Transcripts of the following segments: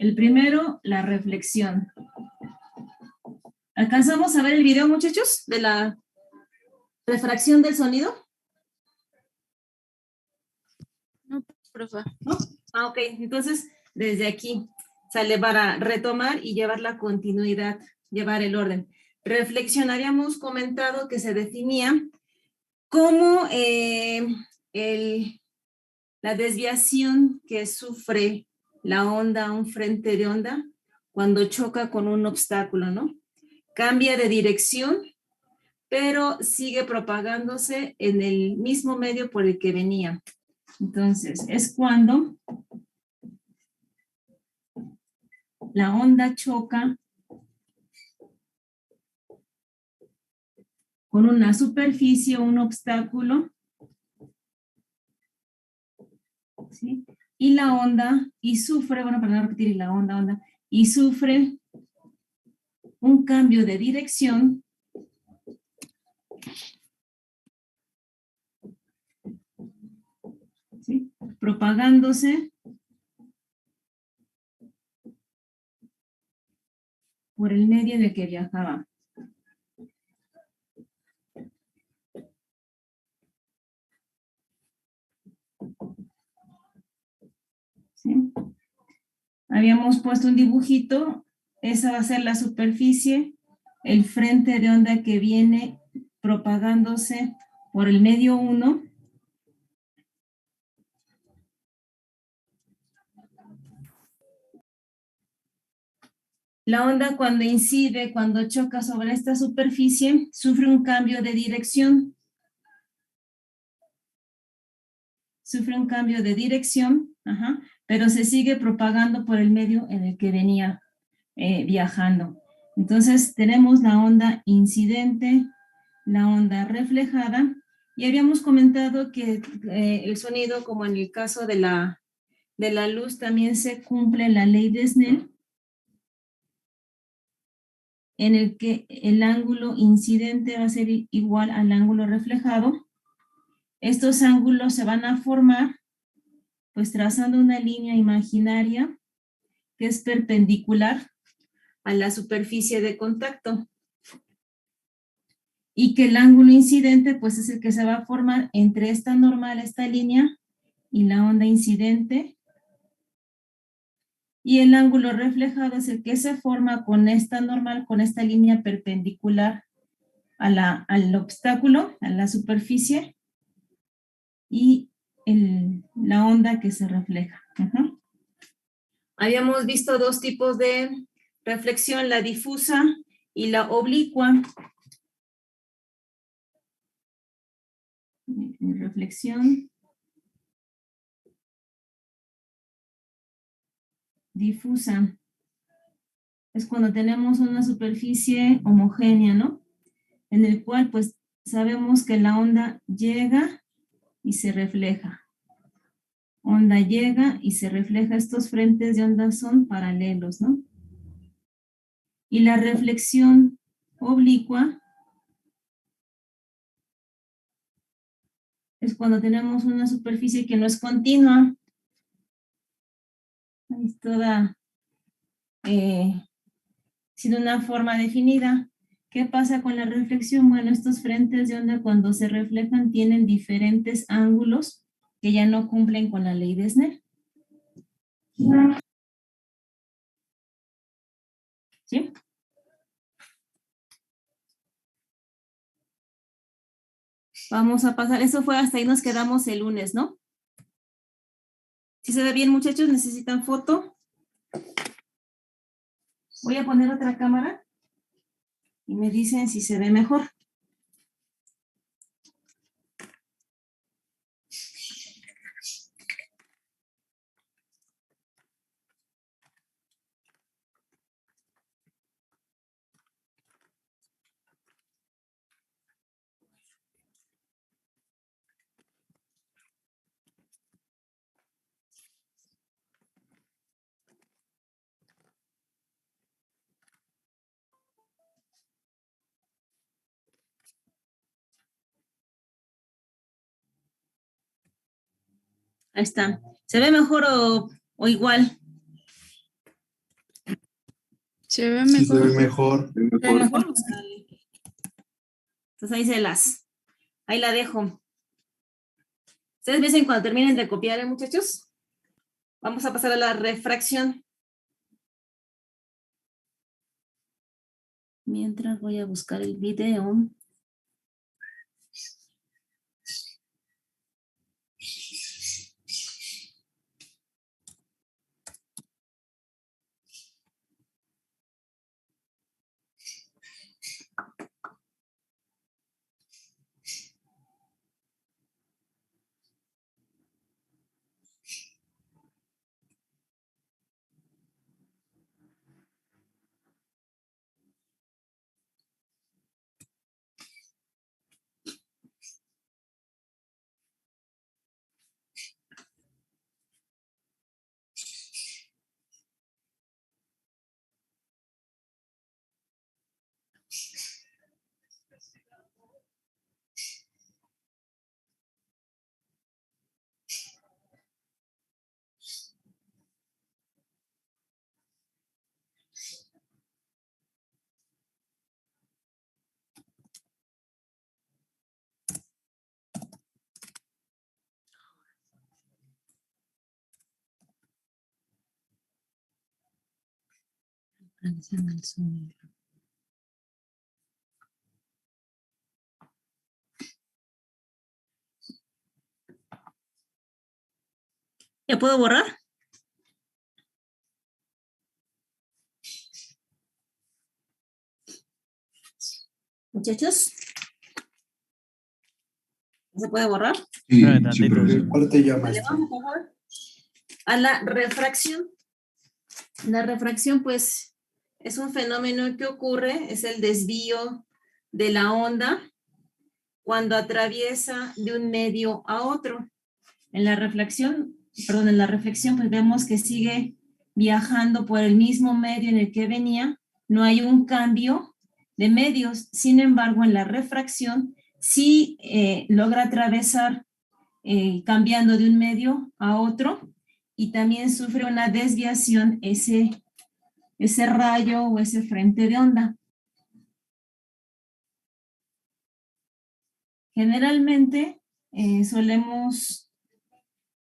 El primero, la reflexión. ¿Alcanzamos a ver el video, muchachos, de la refracción del sonido? No, profe. ¿No? Ah, ok. Entonces, desde aquí sale para retomar y llevar la continuidad, llevar el orden. Reflexión, habíamos comentado que se definía como la desviación que sufre la onda, un frente de onda, cuando choca con un obstáculo, ¿no? Cambia de dirección, pero sigue propagándose en el mismo medio por el que venía. Entonces, es cuando la onda choca con una superficie o un obstáculo, ¿sí? Y la onda, y sufre, bueno, para no repetir, la onda, y sufre un cambio de dirección ¿sí? Propagándose por el medio en el que viajaba. ¿Sí? Habíamos puesto un dibujito, esa va a ser la superficie, el frente de onda que viene propagándose por el medio 1. La onda cuando incide, cuando choca sobre esta superficie, sufre un cambio de dirección. Sufre un cambio de dirección, pero se sigue propagando por el medio en el que venía viajando. Entonces tenemos la onda incidente, la onda reflejada, y habíamos comentado que el sonido, como en el caso de la luz, también se cumple la ley de Snell, en el que el ángulo incidente va a ser igual al ángulo reflejado. Estos ángulos se van a formar pues trazando una línea imaginaria que es perpendicular a la superficie de contacto y que el ángulo incidente pues es el que se va a formar entre esta normal, esta línea y la onda incidente, y el ángulo reflejado es el que se forma con esta normal, con esta línea perpendicular al obstáculo, a la superficie, y la onda que se refleja. Habíamos visto dos tipos de reflexión, la difusa y la oblicua. Reflexión difusa es cuando tenemos una superficie homogénea, ¿no? En el cual pues sabemos que la onda llega y se refleja. Onda llega y se refleja. Estos frentes de onda son paralelos, ¿no? Y la reflexión oblicua es cuando tenemos una superficie que no es continua. Es toda sin una forma definida. ¿Qué pasa con la reflexión? Bueno, estos frentes de onda cuando se reflejan tienen diferentes ángulos que ya no cumplen con la ley de Snell. ¿Sí? Vamos a pasar, eso fue hasta ahí nos quedamos el lunes, ¿no? ¿Sí se ve bien, muchachos? ¿Necesitan foto? Voy a poner otra cámara y me dicen si se ve mejor. Ahí está. ¿Se ve mejor o igual? Se ve Sí, se ve mejor. mejor. Mejor. Entonces ahí la dejo. ¿Ustedes me dicen cuando terminen de copiar, muchachos? Vamos a pasar a la refracción. Mientras voy a buscar el video. ¿Ya puedo borrar? Muchachos. ¿Se puede borrar? Sí, Tantito. sí, pero ¿cuál te llama Vale, esta? vamos a pasar a la refracción. La refracción, pues, es un fenómeno que ocurre, es el desvío de la onda cuando atraviesa de un medio a otro. En la reflexión, pues vemos que sigue viajando por el mismo medio en el que venía, no hay un cambio de medios. Sin embargo, en la refracción sí logra atravesar cambiando de un medio a otro y también sufre una desviación ese rayo o ese frente de onda. Generalmente solemos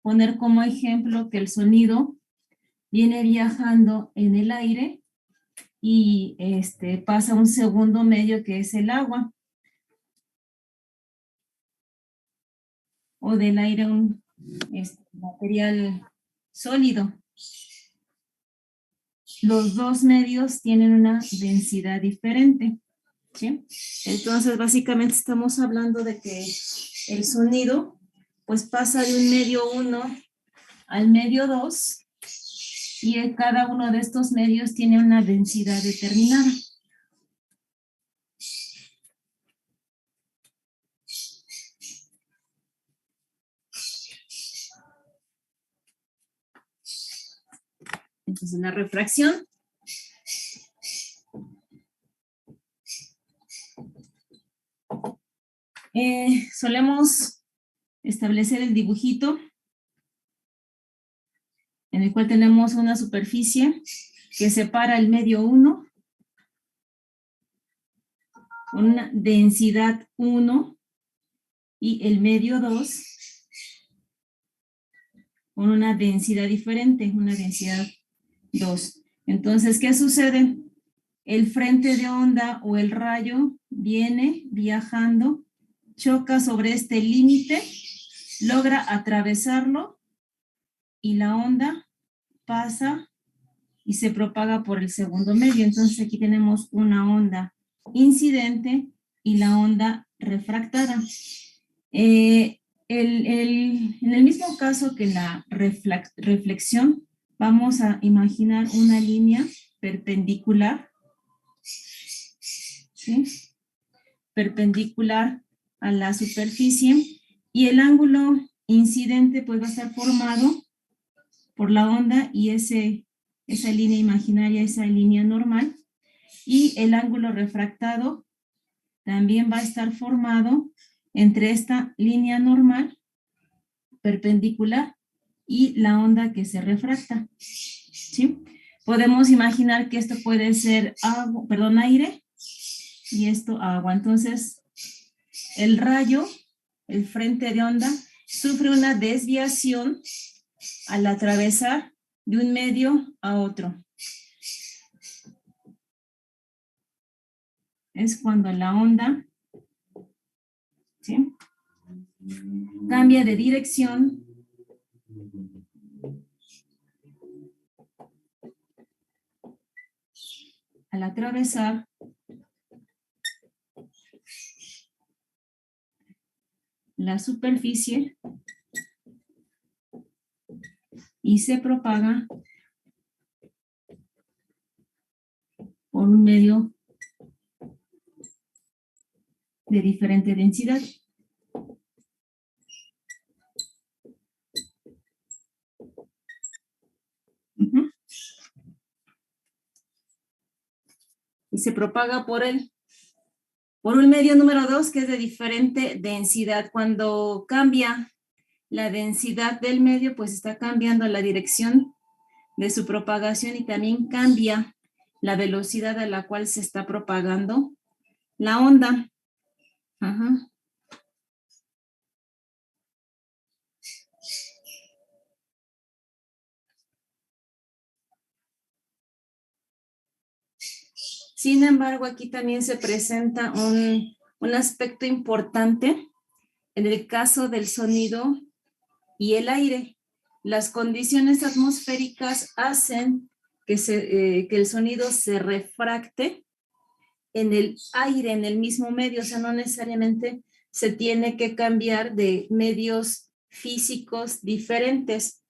poner como ejemplo que el sonido viene viajando en el aire y pasa a un segundo medio que es el agua. O del aire un material sólido. Los dos medios tienen una densidad diferente, ¿sí? Entonces, básicamente estamos hablando de que el sonido, pues pasa de un medio 1 al medio 2 y cada uno de estos medios tiene una densidad determinada. Entonces, la refracción solemos establecer el dibujito en el cual tenemos una superficie que separa el medio 1, una densidad 1 y el medio 2 con una densidad diferente, una densidad 2. Entonces, ¿qué sucede? El frente de onda o el rayo viene viajando, choca sobre este límite, logra atravesarlo y la onda pasa y se propaga por el segundo medio. Entonces aquí tenemos una onda incidente y la onda refractada. En el mismo caso que la reflexión, vamos a imaginar una línea perpendicular, ¿sí? Perpendicular a la superficie y el ángulo incidente pues va a estar formado por la onda y esa línea imaginaria, esa línea normal, y el ángulo refractado también va a estar formado entre esta línea normal perpendicular y la onda que se refracta, ¿sí? podemos imaginar que esto puede ser agua, perdón, aire y esto agua. Entonces, el rayo, el frente de onda, sufre una desviación al atravesar de un medio a otro. Es cuando la onda, ¿sí?, cambia de dirección al atravesar la superficie y se propaga por un medio de diferente densidad. Y se propaga por un medio número 2 que es de diferente densidad. Cuando cambia la densidad del medio, pues está cambiando la dirección de su propagación y también cambia la velocidad a la cual se está propagando la onda. Ajá. Sin embargo, aquí también se presenta un aspecto importante en el caso del sonido y el aire. Las condiciones atmosféricas hacen que el sonido se refracte en el aire, en el mismo medio, o sea, no necesariamente se tiene que cambiar de medios físicos diferentes.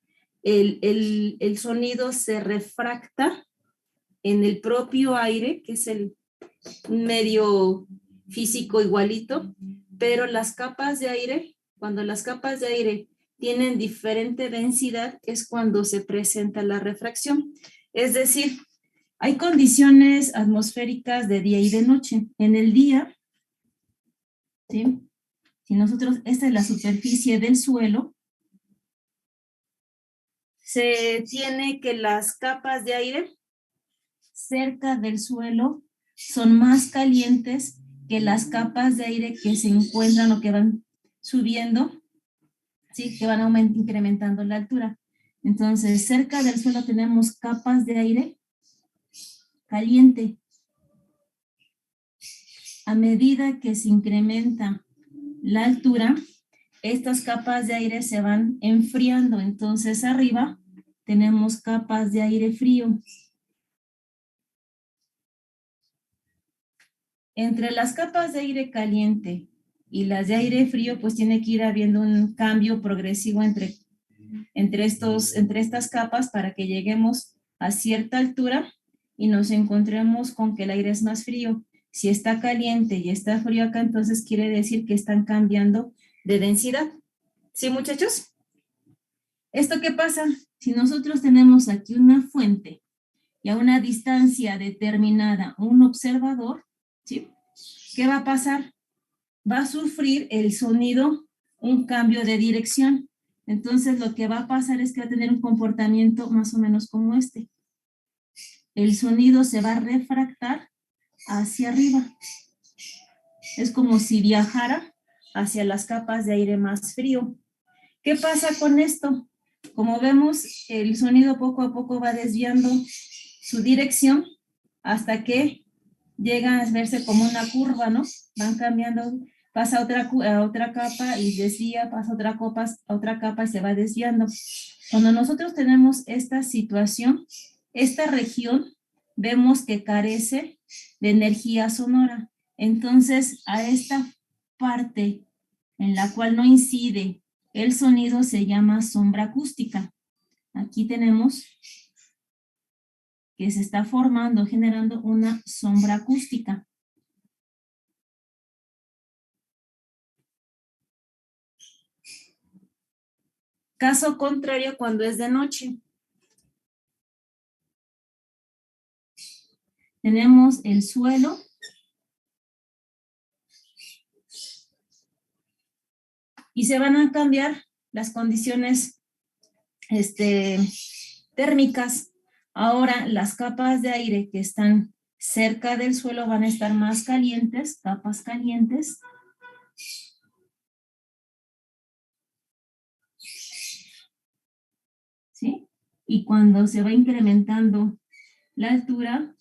El sonido se refracta en el propio aire, que es el medio físico igualito, pero las capas de aire, cuando las capas de aire tienen diferente densidad, es cuando se presenta la refracción. Es decir, hay condiciones atmosféricas de día y de noche. En el día, ¿sí?, si nosotros, esta es la superficie del suelo, se tiene que las capas de aire cerca del suelo son más calientes que las capas de aire que se encuentran o que van subiendo, ¿sí?, que van incrementando la altura. Entonces, cerca del suelo tenemos capas de aire caliente. A medida que se incrementa la altura, estas capas de aire se van enfriando. Entonces, arriba tenemos capas de aire frío. Entre las capas de aire caliente y las de aire frío, pues tiene que ir habiendo un cambio progresivo entre estas capas para que lleguemos a cierta altura y nos encontremos con que el aire es más frío. Si está caliente y está frío acá, entonces quiere decir que están cambiando de densidad. ¿Sí, muchachos? ¿Esto qué pasa? Si nosotros tenemos aquí una fuente y a una distancia determinada un observador, ¿sí?, ¿qué va a pasar? Va a sufrir el sonido un cambio de dirección. Entonces, lo que va a pasar es que va a tener un comportamiento más o menos como este. El sonido se va a refractar hacia arriba. Es como si viajara hacia las capas de aire más frío. ¿Qué pasa con esto? Como vemos, el sonido poco a poco va desviando su dirección hasta que llega a verse como una curva, ¿no? Van cambiando, pasa a otra capa y desvía, pasa a otra capa y se va desviando. Cuando nosotros tenemos esta situación, esta región, vemos que carece de energía sonora. Entonces, a esta parte en la cual no incide el sonido se llama sombra acústica. Aquí tenemos que se está formando, generando una sombra acústica. Caso contrario cuando es de noche. Tenemos el suelo. Y se van a cambiar las condiciones térmicas. Ahora las capas de aire que están cerca del suelo van a estar más calientes, capas calientes. ¿Sí? Y cuando se va incrementando la altura,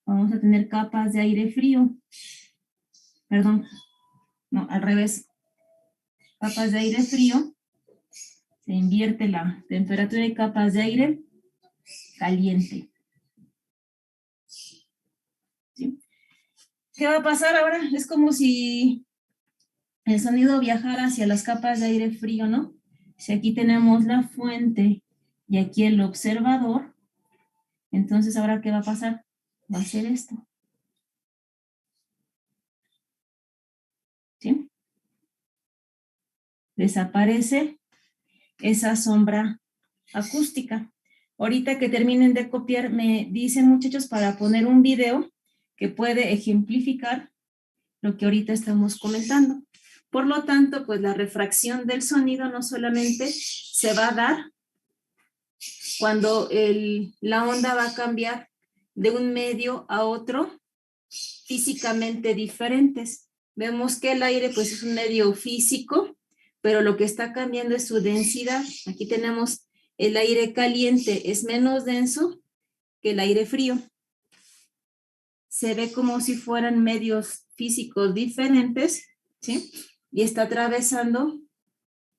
vamos a tener capas de aire frío. Perdón, no, al revés. Capas de aire frío, se invierte la temperatura de capas de aire caliente. ¿Sí? ¿Qué va a pasar ahora? Es como si el sonido viajara hacia las capas de aire frío, ¿no? Si aquí tenemos la fuente y aquí el observador, entonces ahora ¿qué va a pasar? Va a ser esto. ¿Sí? Desaparece esa sombra acústica. Ahorita que terminen de copiar, me dicen muchachos para poner un video que puede ejemplificar lo que ahorita estamos comentando. Por lo tanto, pues la refracción del sonido no solamente se va a dar cuando la onda va a cambiar de un medio a otro físicamente diferentes. Vemos que el aire pues es un medio físico, pero lo que está cambiando es su densidad. Aquí tenemos el aire caliente, es menos denso que el aire frío. Se ve como si fueran medios físicos diferentes, ¿sí? Y está atravesando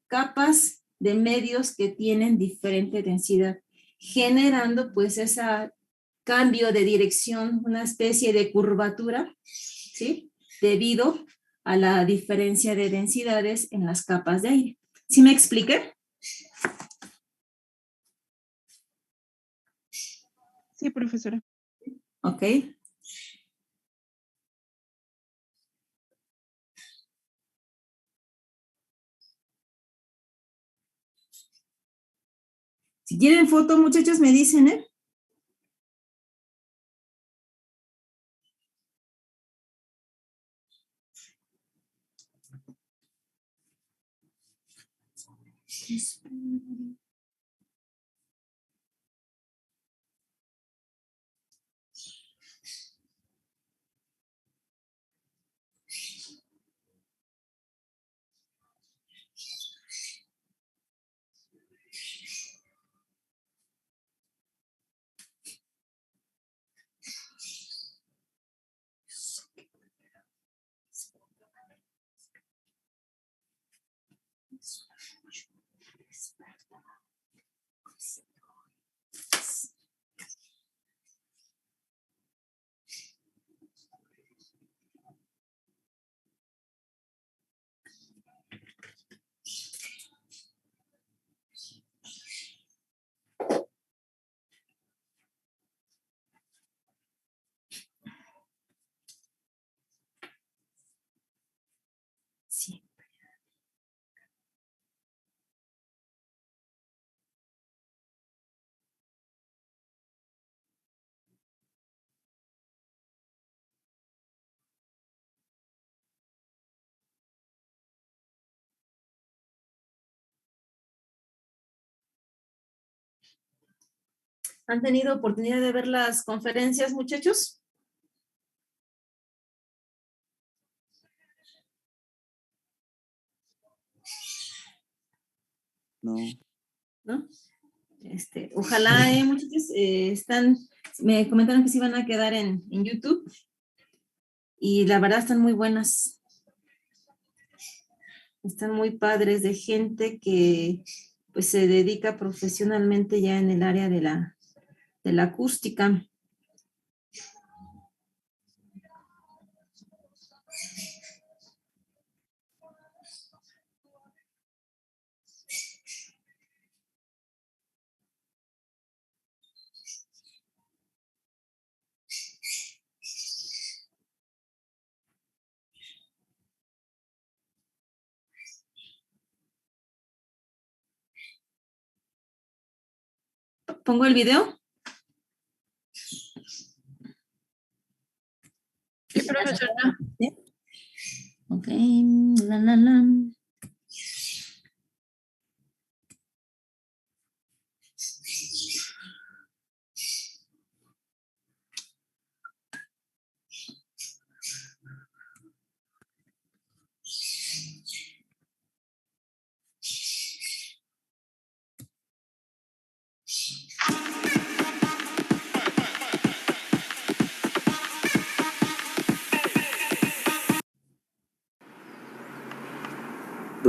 capas de medios que tienen diferente densidad, generando pues ese cambio de dirección, una especie de curvatura, ¿sí? Debido a la diferencia de densidades en las capas de aire. ¿Sí me expliqué? Sí, profesora. Ok. Si quieren foto, muchachos, me dicen, ¿eh? Sí. ¿Han tenido oportunidad de ver las conferencias, muchachos? No. ¿No? Ojalá, muchachos, me comentaron que se iban a quedar en YouTube y la verdad están muy buenas. Están muy padres de gente que pues se dedica profesionalmente ya en el área de la acústica. ¿Pongo el video? Sí, profesora. ¿Sí? Ok, la.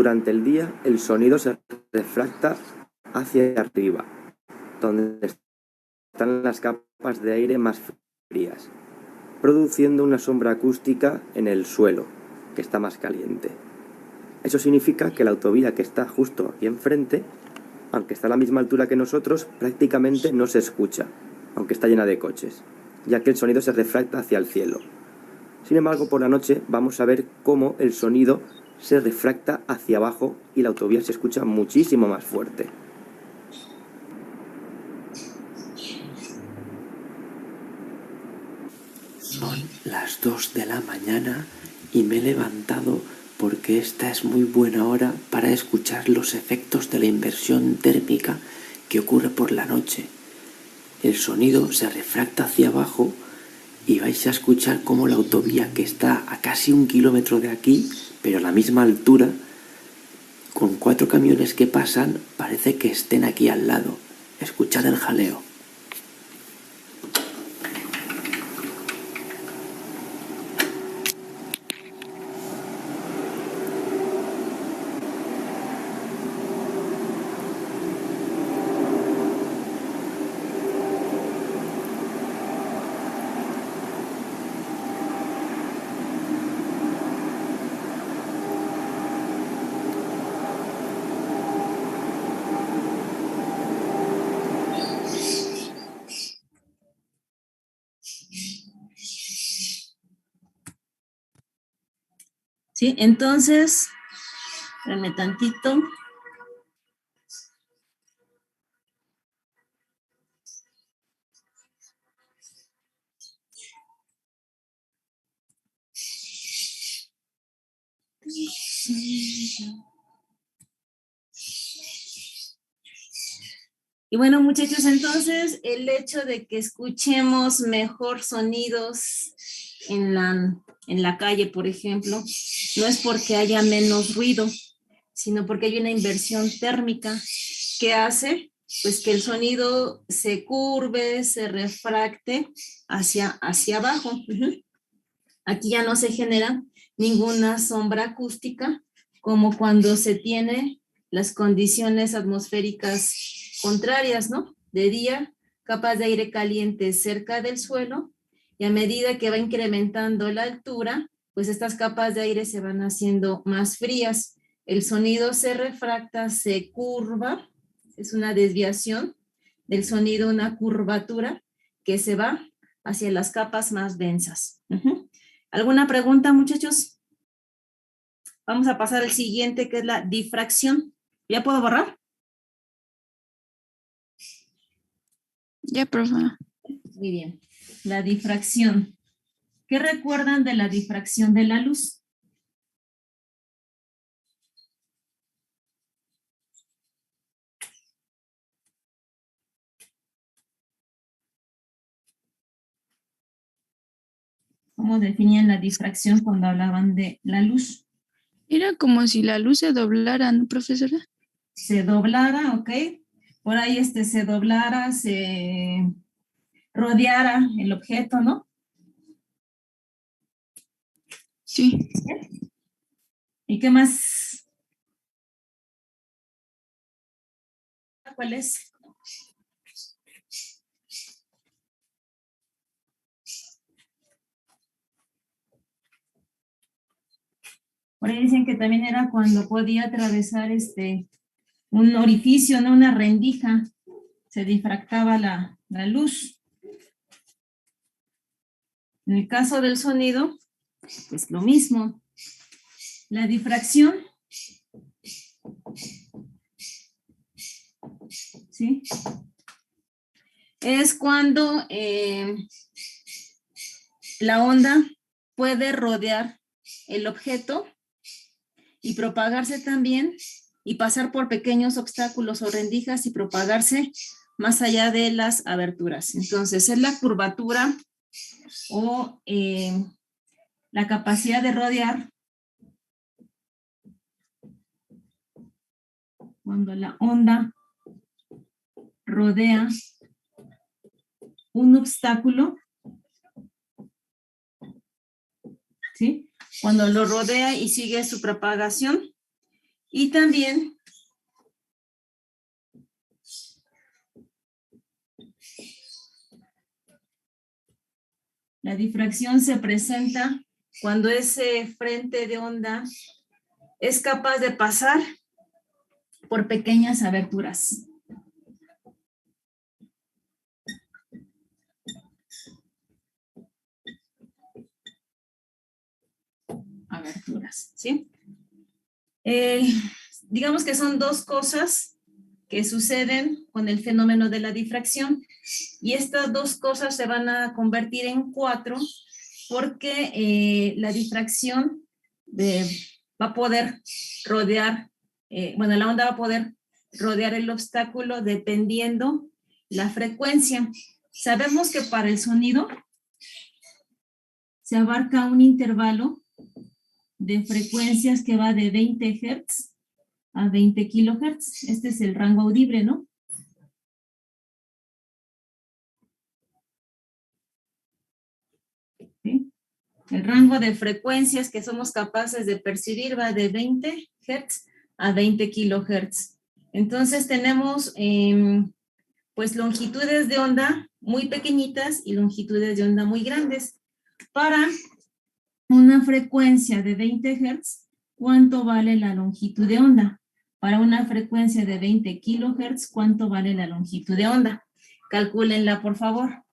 Durante el día, el sonido se refracta hacia arriba, donde están las capas de aire más frías, produciendo una sombra acústica en el suelo, que está más caliente. Eso significa que la autovía que está justo aquí enfrente, aunque está a la misma altura que nosotros, prácticamente no se escucha, aunque está llena de coches, ya que el sonido se refracta hacia el cielo. Sin embargo, por la noche vamos a ver cómo el sonido se refracta hacia abajo y la autovía se escucha muchísimo más fuerte. Son las 2 de la mañana y me he levantado porque esta es muy buena hora para escuchar los efectos de la inversión térmica que ocurre por la noche. El sonido se refracta hacia abajo y vais a escuchar cómo la autovía, que está a casi 1 kilómetro de aquí, pero a la misma altura, con 4 camiones que pasan, parece que estén aquí al lado. Escuchad el jaleo. ¿Sí? Entonces, espérame tantito. Y bueno, muchachos, entonces el hecho de que escuchemos mejor sonidos en la calle, por ejemplo, no es porque haya menos ruido, sino porque hay una inversión térmica que hace pues que el sonido se curve, se refracte hacia abajo. Aquí ya no se genera ninguna sombra acústica, como cuando se tiene las condiciones atmosféricas contrarias, ¿no? De día, capas de aire caliente cerca del suelo, y a medida que va incrementando la altura, pues estas capas de aire se van haciendo más frías. El sonido se refracta, se curva, es una desviación del sonido, una curvatura que se va hacia las capas más densas. ¿Alguna pregunta, muchachos? Vamos a pasar al siguiente, que es la difracción. ¿Ya puedo borrar? Ya, profe. Muy bien. La difracción. ¿Qué recuerdan de la difracción de la luz? ¿Cómo definían la difracción cuando hablaban de la luz? Era como si la luz se doblara, ¿no, profesora? Se doblara, ¿ok? Por ahí se doblara, se rodeara el objeto, ¿no? Sí. ¿Y qué más? ¿Cuál es? Por ahí dicen que también era cuando podía atravesar un orificio, ¿no? Una rendija. Se difractaba la luz. En el caso del sonido, pues lo mismo. La difracción, ¿sí? Es cuando la onda puede rodear el objeto y propagarse también y pasar por pequeños obstáculos o rendijas y propagarse más allá de las aberturas. Entonces, es la curvatura o la capacidad de rodear cuando la onda rodea un obstáculo, ¿sí? Cuando lo rodea y sigue su propagación Y también la difracción se presenta cuando ese frente de onda es capaz de pasar por pequeñas aberturas. Aberturas, ¿sí? Digamos que son dos cosas que suceden con el fenómeno de la difracción, y estas dos cosas se van a convertir en cuatro porque la difracción va a poder rodear, la onda va a poder rodear el obstáculo dependiendo la frecuencia. Sabemos que para el sonido se abarca un intervalo de frecuencias que va de 20 Hz a 20 kHz. Este es el rango audible, ¿no? ¿Sí? El rango de frecuencias que somos capaces de percibir va de 20 Hz a 20 kHz. Entonces tenemos pues longitudes de onda muy pequeñitas y longitudes de onda muy grandes. Para una frecuencia de 20 Hz, ¿cuánto vale la longitud de onda? Para una frecuencia de 20 kHz, ¿cuánto vale la longitud de onda? Calcúlenla, por favor.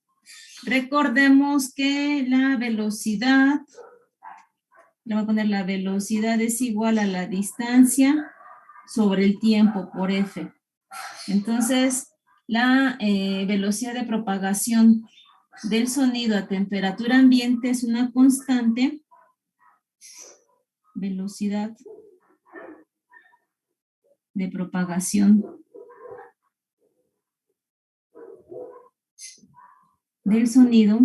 Recordemos que la velocidad, le voy a poner la velocidad es igual a la distancia sobre el tiempo por F. Entonces, la velocidad de propagación del sonido a temperatura ambiente es una constante. Velocidad de propagación del sonido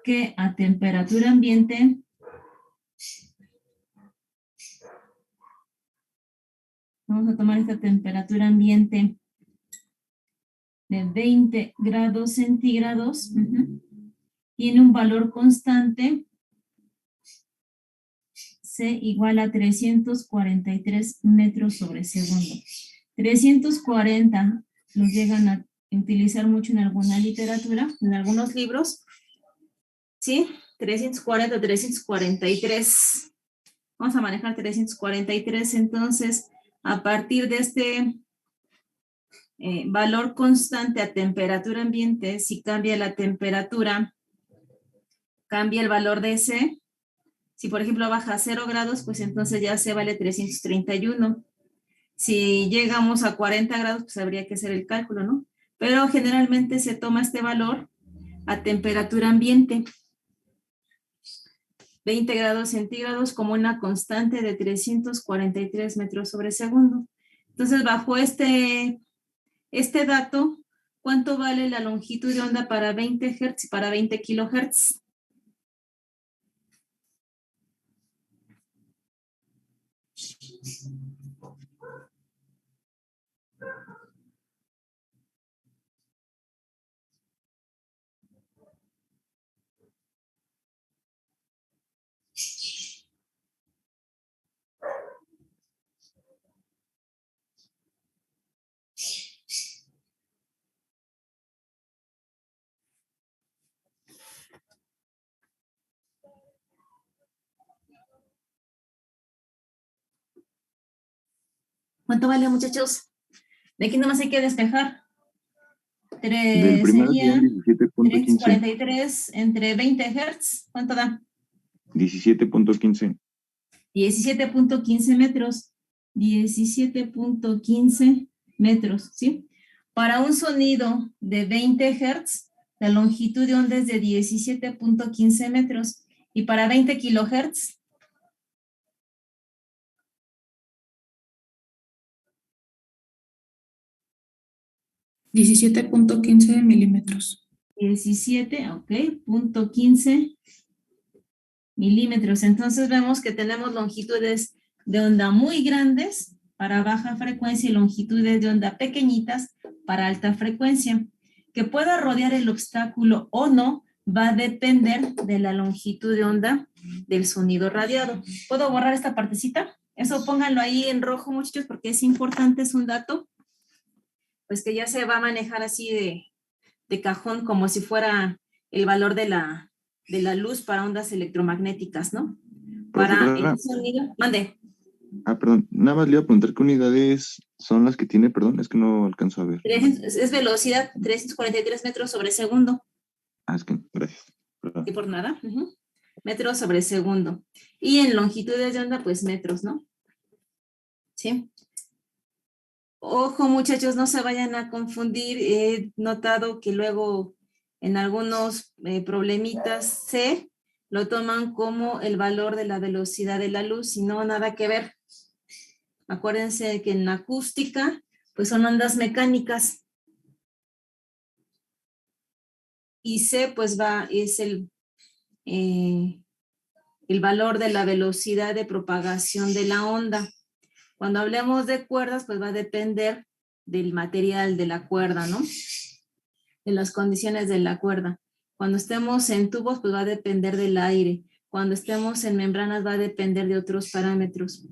que a temperatura ambiente vamos a tomar esta temperatura ambiente de 20 grados centígrados, tiene un valor constante C igual a 343 metros sobre segundo. 340 los llegan a utilizar mucho en alguna literatura, en algunos libros. ¿Sí? 340, 343. Vamos a manejar 343. Entonces, a partir de este valor constante a temperatura ambiente, si cambia la temperatura, cambia el valor de C. Si, por ejemplo, baja a 0 grados, pues entonces ya C vale 331. Si llegamos a 40 grados, pues habría que hacer el cálculo, ¿no? Pero generalmente se toma este valor a temperatura ambiente, 20 grados centígrados, como una constante de 343 metros sobre segundo. Entonces, bajo este dato, ¿cuánto vale la longitud de onda para 20 Hz y para 20 kHz? ¿Cuánto vale, muchachos? De aquí nomás hay que despejar. Del primero Sería 17.15. 43 entre 20 Hz. ¿Cuánto da? 17.15. 17.15 metros. 17.15 metros, ¿sí? Para un sonido de 20 Hz, la longitud de onda es de 17.15 metros. Y para 20 kHz, 17.15 milímetros. 17, ok, punto 15 milímetros. Entonces vemos que tenemos longitudes de onda muy grandes para baja frecuencia y longitudes de onda pequeñitas para alta frecuencia. Que pueda rodear el obstáculo o no va a depender de la longitud de onda del sonido radiado. ¿Puedo borrar esta partecita? Eso pónganlo ahí en rojo, muchachos, porque es importante, es un dato, pues que ya se va a manejar así de cajón, como si fuera el valor de la luz para ondas electromagnéticas, ¿no? Para Profesora. el sonido. Mande. Perdón, nada más le iba a preguntar qué unidades son las que tiene, perdón, es que no alcanzo a ver. Es velocidad 343 metros sobre segundo. Es que, gracias. Perdón. Y por nada. Metros sobre segundo. Y en longitudes de onda, pues metros, ¿no? ¿Sí? Ojo, muchachos, no se vayan a confundir. He notado que luego en algunos problemitas C lo toman como el valor de la velocidad de la luz y no, nada que ver. Acuérdense que en la acústica, pues son ondas mecánicas. Y C, pues es el valor de la velocidad de propagación de la onda. Cuando hablemos de cuerdas, pues va a depender del material de la cuerda, ¿no? De las condiciones de la cuerda. Cuando estemos en tubos, pues va a depender del aire. Cuando estemos en membranas, va a depender de otros parámetros.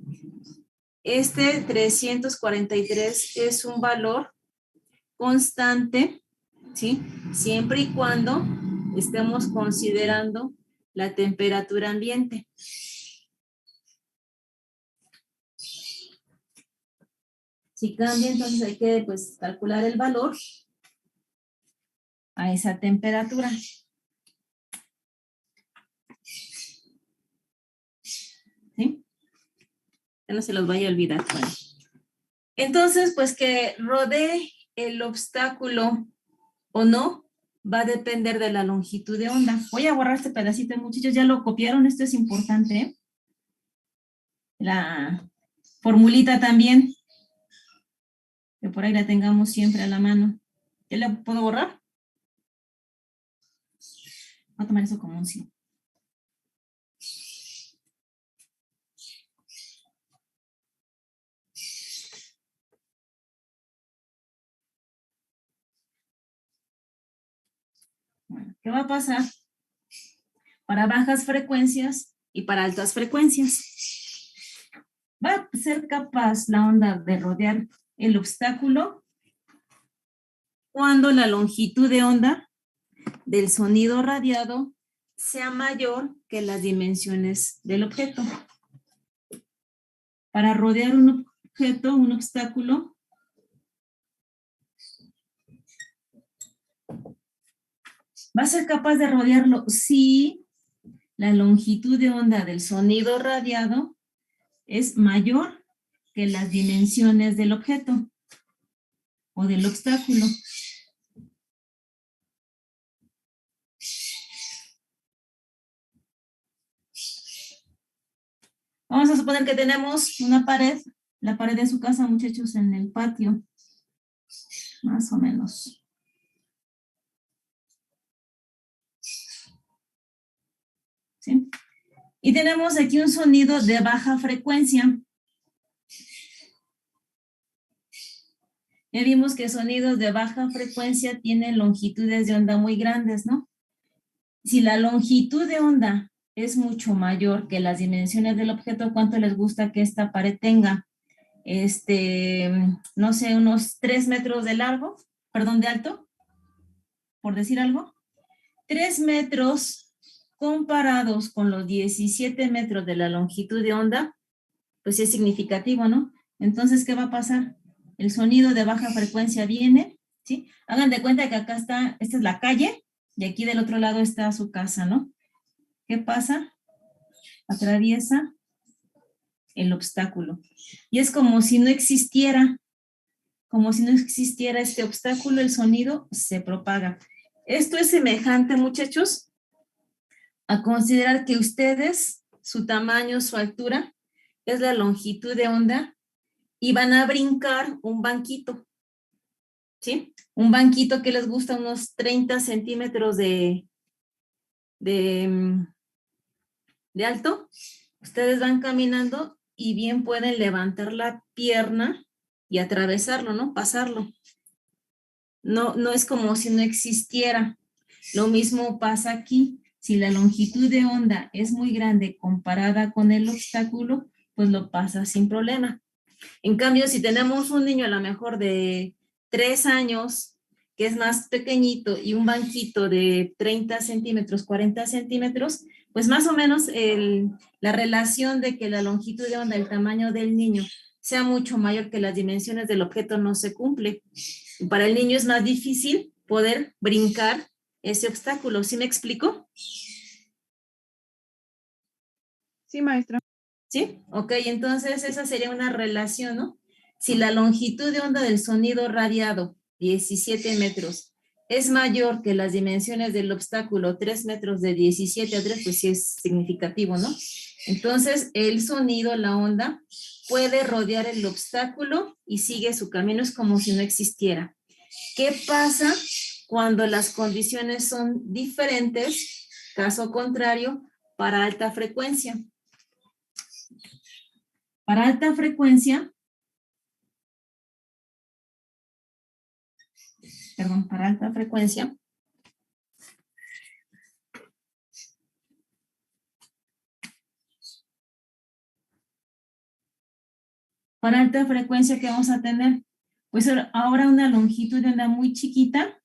Este 343 es un valor constante, ¿sí? Siempre y cuando estemos considerando la temperatura ambiente. Si cambia, entonces hay que pues, calcular el valor a esa temperatura. ¿Sí? Que no se los vaya a olvidar. Bueno. Entonces, pues que rodee el obstáculo o no, va a depender de la longitud de onda. Voy a borrar este pedacito, muchachos, ya lo copiaron, esto es importante, ¿eh? La formulita también, que por ahí la tengamos siempre a la mano. ¿Ya la puedo borrar? Voy a tomar eso como un sí. Bueno, ¿qué va a pasar? Para bajas frecuencias y para altas frecuencias. Va a ser capaz la onda de rodear el obstáculo cuando la longitud de onda del sonido radiado sea mayor que las dimensiones del objeto. Para rodear un objeto, un obstáculo, va a ser capaz de rodearlo si la longitud de onda del sonido radiado es mayor que las dimensiones del objeto o del obstáculo. Vamos a suponer que tenemos una pared, la pared de su casa, muchachos, en el patio, más o menos. ¿Sí? Y tenemos aquí un sonido de baja frecuencia. Ya vimos que sonidos de baja frecuencia tienen longitudes de onda muy grandes, ¿no? Si la longitud de onda es mucho mayor que las dimensiones del objeto, ¿cuánto les gusta que esta pared tenga? No sé, unos 3 metros de largo, perdón, de alto, por decir algo. 3 metros comparados con los 17 metros de la longitud de onda, pues es significativo, ¿no? Entonces, ¿qué va a pasar? El sonido de baja frecuencia viene, ¿sí? Hagan de cuenta que acá está, esta es la calle, y aquí del otro lado está su casa, ¿no? ¿Qué pasa? Atraviesa el obstáculo. Y es como si no existiera este obstáculo, el sonido se propaga. Esto es semejante, muchachos, a considerar que ustedes, su tamaño, su altura, es la longitud de onda y van a brincar un banquito, ¿sí? Un banquito que les gusta unos 30 centímetros de alto. Ustedes van caminando y bien pueden levantar la pierna y atravesarlo, ¿no? Pasarlo. No es como si no existiera. Lo mismo pasa aquí. Si la longitud de onda es muy grande comparada con el obstáculo, pues lo pasa sin problema. En cambio, si tenemos un niño a lo mejor de 3 años, que es más pequeñito, y un banquito de 30 centímetros, 40 centímetros, pues más o menos la relación de que la longitud de onda, el tamaño del niño, sea mucho mayor que las dimensiones del objeto no se cumple. Para el niño es más difícil poder brincar ese obstáculo. ¿Sí me explico? Sí, maestra. ¿Sí? Ok, entonces esa sería una relación, ¿no? Si la longitud de onda del sonido radiado, 17 metros, es mayor que las dimensiones del obstáculo, 3 metros de 17 a 3, pues sí es significativo, ¿no? Entonces el sonido, la onda, puede rodear el obstáculo y sigue su camino, es como si no existiera. ¿Qué pasa cuando las condiciones son diferentes? Caso contrario, para alta frecuencia. Para alta frecuencia, para alta frecuencia, ¿qué vamos a tener? Pues ahora una longitud de onda muy chiquita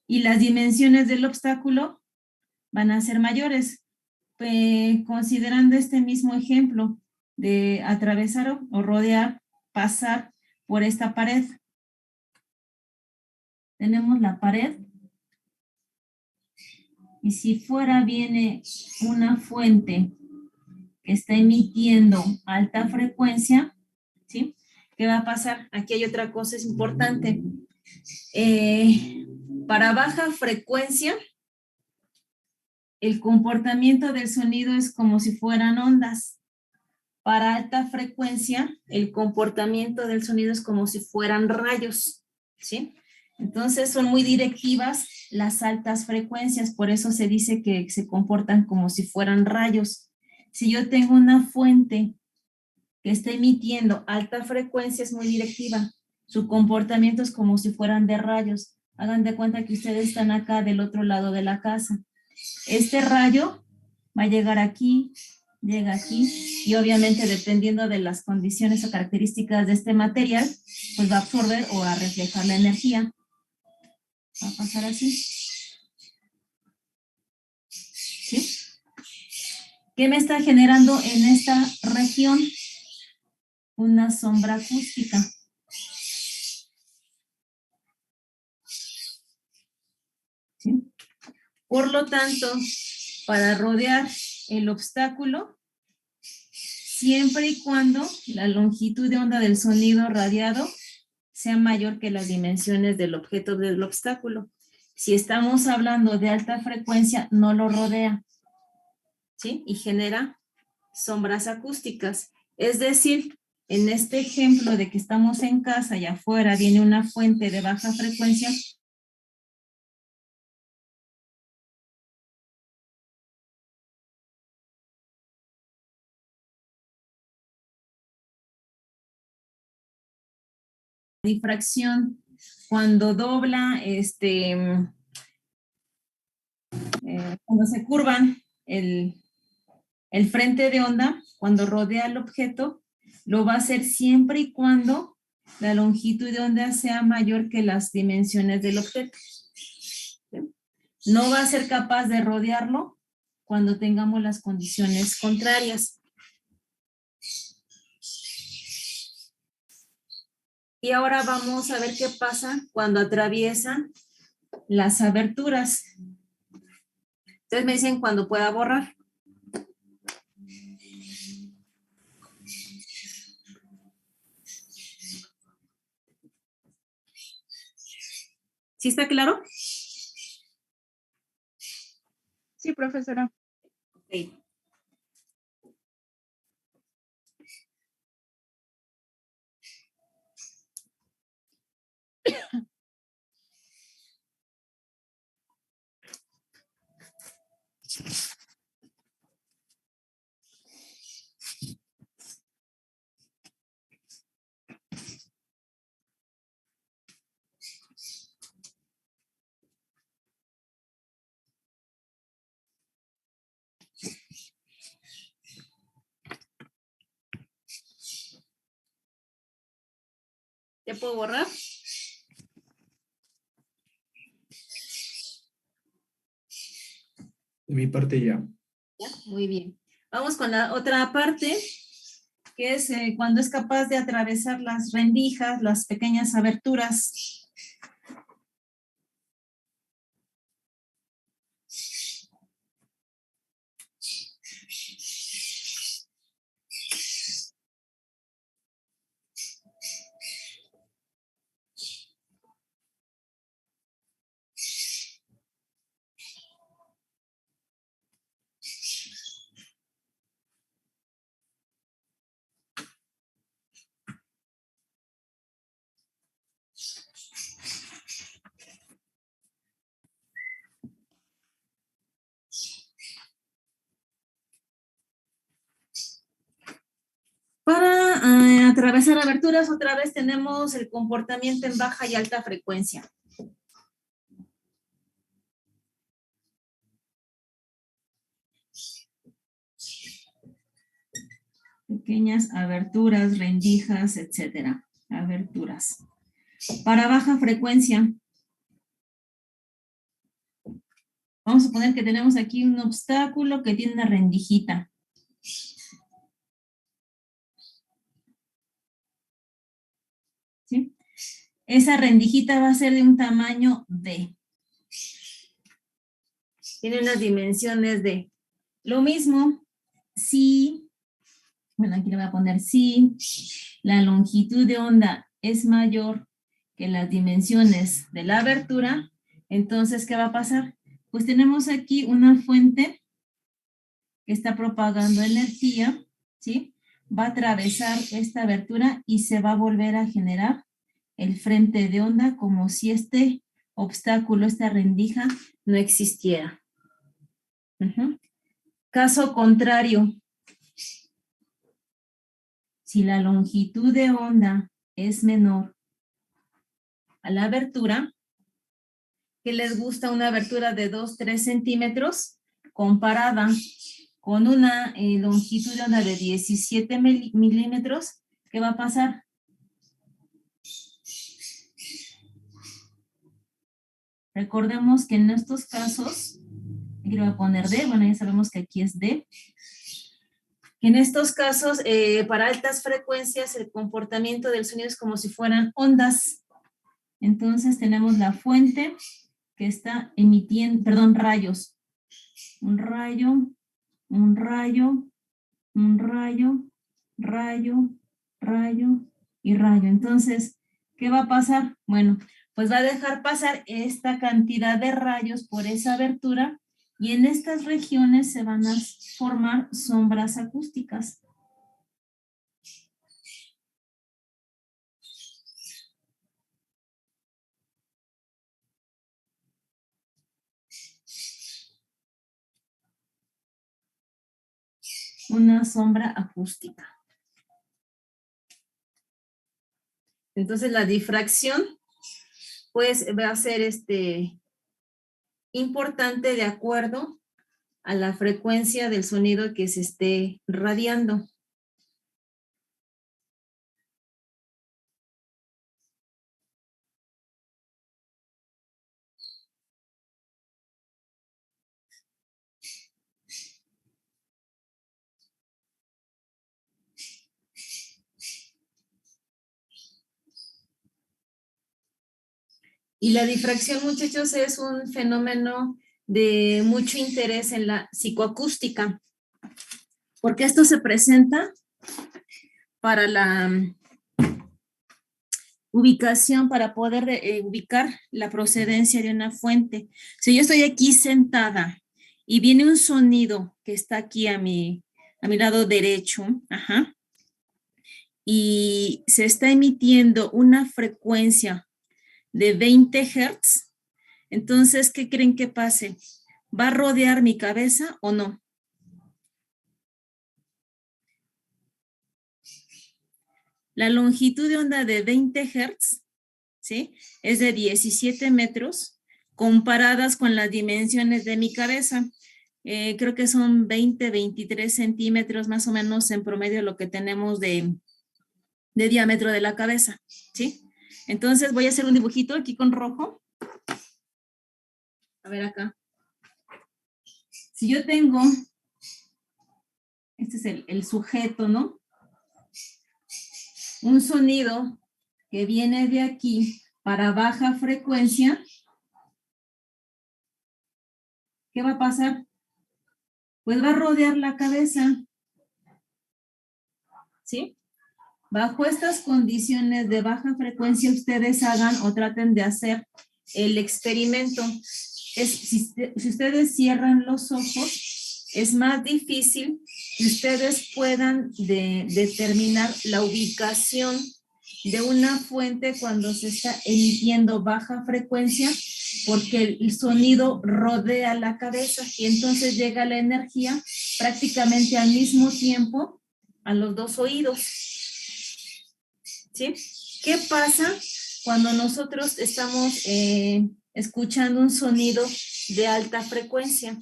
y las dimensiones del obstáculo van a ser mayores. Considerando este mismo ejemplo de atravesar o rodear, pasar por esta pared. Tenemos la pared y si fuera viene una fuente que está emitiendo alta frecuencia, ¿sí? ¿Qué va a pasar? Aquí hay otra cosa importante. Para baja frecuencia, el comportamiento del sonido es como si fueran ondas. Para alta frecuencia, el comportamiento del sonido es como si fueran rayos, ¿sí? Entonces son muy directivas las altas frecuencias, por eso se dice que se comportan como si fueran rayos. Si yo tengo una fuente que está emitiendo alta frecuencia, es muy directiva. Su comportamiento es como si fueran de rayos. Hagan de cuenta que ustedes están acá del otro lado de la casa. Este rayo va a llegar aquí, llega aquí, y obviamente dependiendo de las condiciones o características de este material, pues va a absorber o a reflejar la energía. Va a pasar así. ¿Sí? ¿Qué me está generando en esta región? Una sombra acústica. ¿Sí? Por lo tanto, para rodear el obstáculo, siempre y cuando la longitud de onda del sonido radiado sea mayor que las dimensiones del objeto del obstáculo. Si estamos hablando de alta frecuencia, no lo rodea, ¿sí? Y genera sombras acústicas. Es decir, en este ejemplo de que estamos en casa y afuera viene una fuente de baja frecuencia, difracción, cuando dobla, cuando se curvan el frente de onda, cuando rodea el objeto, lo va a hacer siempre y cuando la longitud de onda sea mayor que las dimensiones del objeto. ¿Sí? No va a ser capaz de rodearlo cuando tengamos las condiciones contrarias. Y ahora vamos a ver qué pasa cuando atraviesan las aberturas. Entonces me dicen cuando pueda borrar. ¿Sí está claro? Sí, profesora. Ok. ¿Ya puedo borrar? De mi parte ya. Ya, muy bien. Vamos con la otra parte, que es cuando es capaz de atravesar las rendijas, las pequeñas aberturas. Para atravesar aberturas, otra vez tenemos el comportamiento en baja y alta frecuencia. Pequeñas aberturas, rendijas, etcétera. Aberturas. Para baja frecuencia, vamos a poner que tenemos aquí un obstáculo que tiene una rendijita. ¿Sí? Esa rendijita va a ser de un tamaño D. Tiene unas dimensiones D. Lo mismo si, bueno, aquí le voy a poner si la longitud de onda es mayor que las dimensiones de la abertura, entonces, ¿qué va a pasar? Pues tenemos aquí una fuente que está propagando energía, ¿sí? Va a atravesar esta abertura y se va a volver a generar el frente de onda como si este obstáculo, esta rendija, no existiera. Caso contrario, si la longitud de onda es menor a la abertura, que les gusta una abertura de 2-3 centímetros comparada con una longitud de onda de 17 milímetros, ¿qué va a pasar? Recordemos que en estos casos, aquí le voy a poner D, bueno, ya sabemos que aquí es D, que en estos casos, para altas frecuencias, el comportamiento del sonido es como si fueran ondas. Entonces tenemos la fuente que está emitiendo, perdón, rayos. Un rayo, un rayo, un rayo, rayo, rayo y rayo. Entonces, ¿qué va a pasar? Bueno, pues va a dejar pasar esta cantidad de rayos por esa abertura y en estas regiones se van a formar sombras acústicas. Una sombra acústica. Entonces la difracción pues va a ser importante de acuerdo a la frecuencia del sonido que se esté radiando. Y la difracción, muchachos, es un fenómeno de mucho interés en la psicoacústica, porque esto se presenta para la ubicación, para poder ubicar la procedencia de una fuente. Si yo estoy aquí sentada y viene un sonido que está aquí a mi lado derecho, y se está emitiendo una frecuencia de 20 Hz, entonces, ¿qué creen que pase? ¿Va a rodear mi cabeza o no? La longitud de onda de 20 Hz, ¿sí? Es de 17 metros, comparadas con las dimensiones de mi cabeza. Creo que son 20-23 centímetros más o menos en promedio lo que tenemos de diámetro de la cabeza, ¿sí? Entonces voy a hacer un dibujito aquí con rojo. A ver acá. Si yo tengo, este es el sujeto, ¿no? Un sonido que viene de aquí para baja frecuencia, ¿qué va a pasar? Pues va a rodear la cabeza, ¿sí? Bajo estas condiciones de baja frecuencia, ustedes hagan o traten de hacer el experimento. Si ustedes cierran los ojos, es más difícil que ustedes puedan determinar la ubicación de una fuente cuando se está emitiendo baja frecuencia, porque el sonido rodea la cabeza y entonces llega la energía prácticamente al mismo tiempo a los dos oídos. ¿Sí? ¿Qué pasa cuando nosotros estamos escuchando un sonido de alta frecuencia?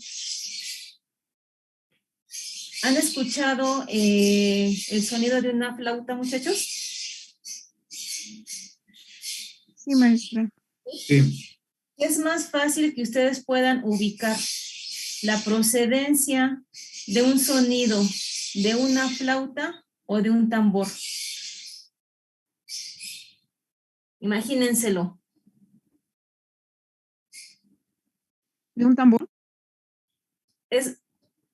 ¿Han escuchado el sonido de una flauta, muchachos? Sí, maestra. Sí. Es más fácil que ustedes puedan ubicar la procedencia de un sonido de una flauta o de un tambor. Imagínenselo. ¿De un tambor?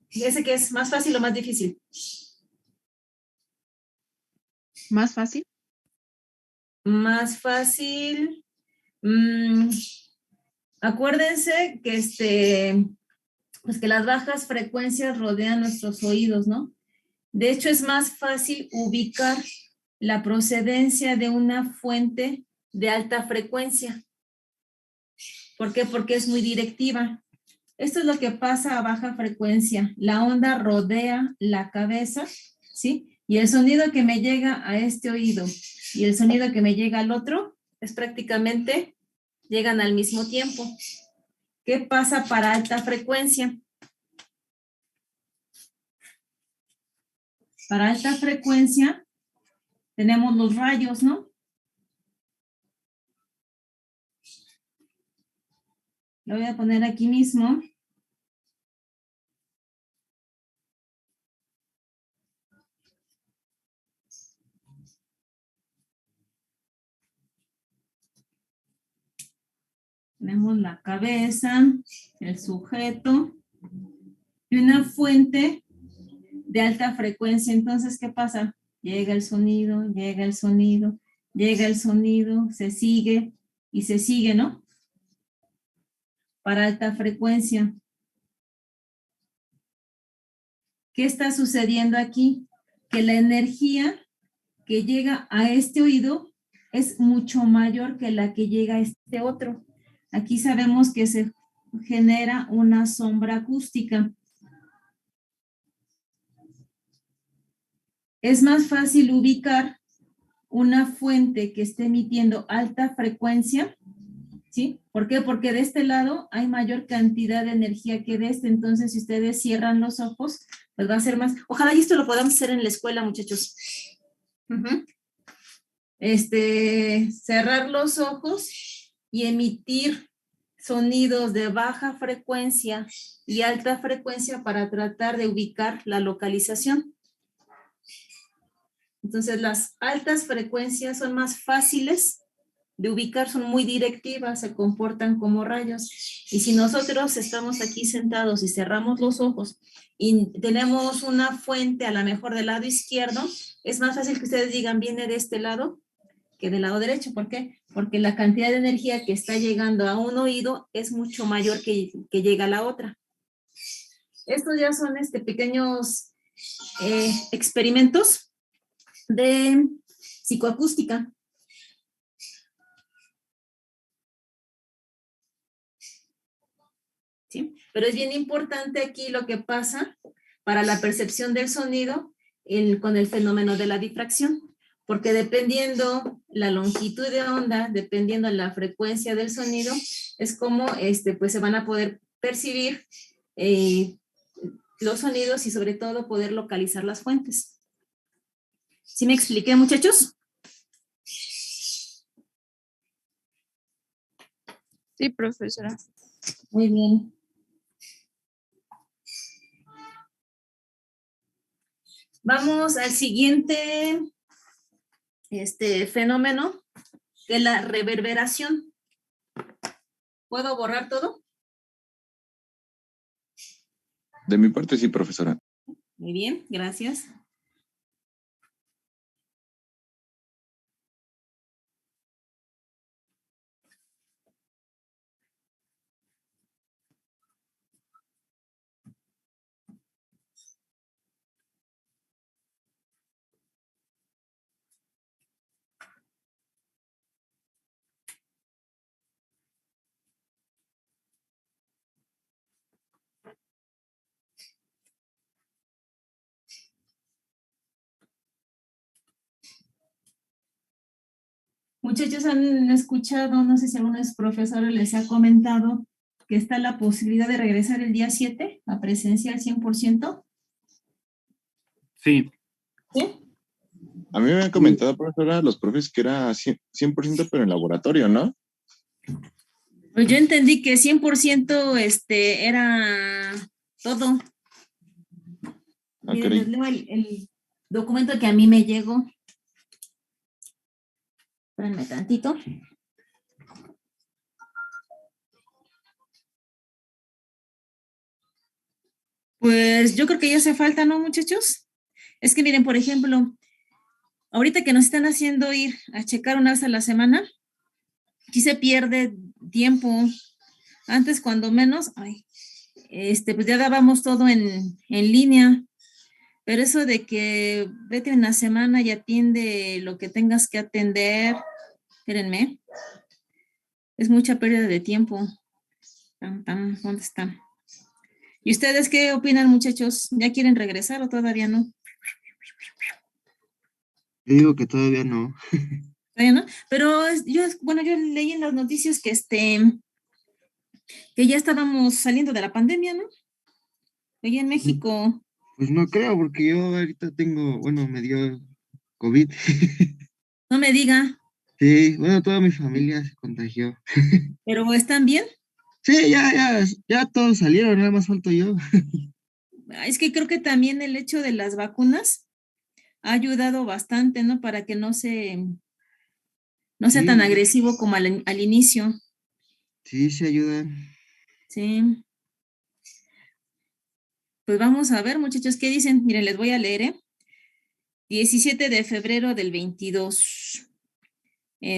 Fíjese que es más fácil o más difícil. ¿Más fácil? Más fácil. Acuérdense que pues que las bajas frecuencias rodean nuestros oídos, ¿no? De hecho, es más fácil ubicar la procedencia de una fuente de alta frecuencia. ¿Por qué? Porque es muy directiva. Esto es lo que pasa a baja frecuencia. La onda rodea la cabeza, ¿sí? Y el sonido que me llega a este oído y el sonido que me llega al otro es prácticamente, llegan al mismo tiempo. ¿Qué pasa para alta frecuencia? Para alta frecuencia tenemos los rayos, ¿no? Lo voy a poner aquí mismo. Tenemos la cabeza, el sujeto y una fuente de alta frecuencia. Entonces, ¿qué pasa? Llega el sonido, llega el sonido, llega el sonido, se sigue y se sigue, ¿no? Para alta frecuencia. ¿Qué está sucediendo aquí? Que la energía que llega a este oído es mucho mayor que la que llega a este otro. Aquí sabemos que se genera una sombra acústica. Es más fácil ubicar una fuente que esté emitiendo alta frecuencia, ¿sí? ¿Por qué? Porque de este lado hay mayor cantidad de energía que de este, entonces si ustedes cierran los ojos, pues va a ser más. Ojalá y esto lo podamos hacer en la escuela, muchachos. Cerrar los ojos y emitir sonidos de baja frecuencia y alta frecuencia para tratar de ubicar la localización. Entonces, las altas frecuencias son más fáciles de ubicar, son muy directivas, se comportan como rayos. Y si nosotros estamos aquí sentados y cerramos los ojos y tenemos una fuente a lo mejor del lado izquierdo, es más fácil que ustedes digan viene de este lado que del lado derecho. ¿Por qué? Porque la cantidad de energía que está llegando a un oído es mucho mayor que llega a la otra. Estos ya son pequeños experimentos de psicoacústica. ¿Sí? Pero es bien importante aquí lo que pasa para la percepción del sonido con el fenómeno de la difracción, porque dependiendo la longitud de onda, dependiendo la frecuencia del sonido, es como pues se van a poder percibir los sonidos y sobre todo poder localizar las fuentes. ¿Sí me expliqué, muchachos? Sí, profesora. Muy bien. Vamos al siguiente fenómeno, que es la reverberación. ¿Puedo borrar todo? De mi parte, sí, profesora. Muy bien, gracias. Muchachos, han escuchado, no sé si algunos profesores les ha comentado que está la posibilidad de regresar el día 7 a presencial 100%. Sí, ¿Sí? A mí me han comentado, profesora, los profes que era 100% pero en laboratorio, ¿no? Pues yo entendí que 100% era todo. Ah, Miren, caray. les leo el documento que a mí me llegó. Espérenme tantito. Pues yo creo que ya hace falta, ¿no, muchachos? Es que miren, por ejemplo, ahorita que nos están haciendo ir a checar una vez a la semana, aquí se pierde tiempo. Antes, cuando menos, pues ya dábamos todo en línea. Pero eso de que vete una semana y atiende lo que tengas que atender, espérenme, es mucha pérdida de tiempo. ¿Dónde están? ¿Y ustedes qué opinan, muchachos? ¿Ya quieren regresar o todavía no? Yo digo que todavía no. Todavía no, pero yo leí en las noticias que ya estábamos saliendo de la pandemia, ¿no? Allá en México. Pues no creo, porque yo ahorita me dio COVID. No me diga, Sí, toda mi familia se contagió. pero ¿están bien? Sí, ya todos salieron, nada más falto yo. Es que creo que también el hecho de las vacunas ha ayudado bastante, ¿no? Para que no sea tan Sí, agresivo como al inicio. sí, se ayudan. Sí. Pues vamos a ver, muchachos, ¿qué dicen? Miren, les voy a leer, ¿eh? 17 de febrero del 22.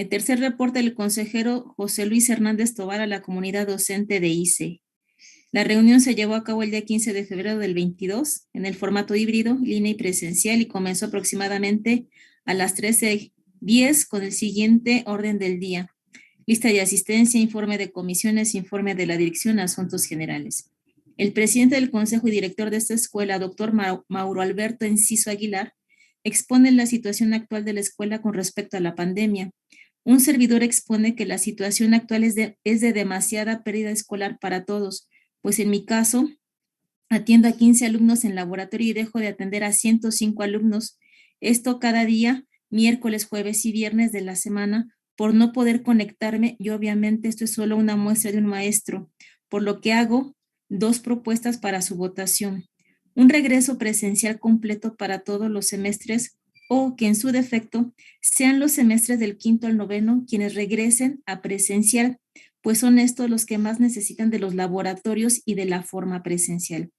Tercer reporte del consejero José Luis Hernández Tobar a la comunidad docente de ICE. La reunión se llevó a cabo el día 15 de febrero del 22 en el formato híbrido, línea y presencial y comenzó aproximadamente a las 13:10 con el siguiente orden del día. Lista de asistencia, informe de comisiones, informe de la Dirección de Asuntos Generales. El presidente del Consejo y director de esta escuela, doctor Mauro Alberto Enciso Aguilar, expone la situación actual de la escuela con respecto a la pandemia. Un servidor expone que la situación actual es de demasiada pérdida escolar para todos, pues en mi caso, atiendo a 15 alumnos en laboratorio y dejo de atender a 105 alumnos. Esto cada día, miércoles, jueves y viernes de la semana, por no poder conectarme, y obviamente esto es solo una muestra de un maestro, por lo que hago 2 propuestas para su votación. Un regreso presencial completo para todos los semestres o que en su defecto sean los semestres del 5º al 9º quienes regresen a presencial, pues son estos los que más necesitan de los laboratorios y de la forma presencial.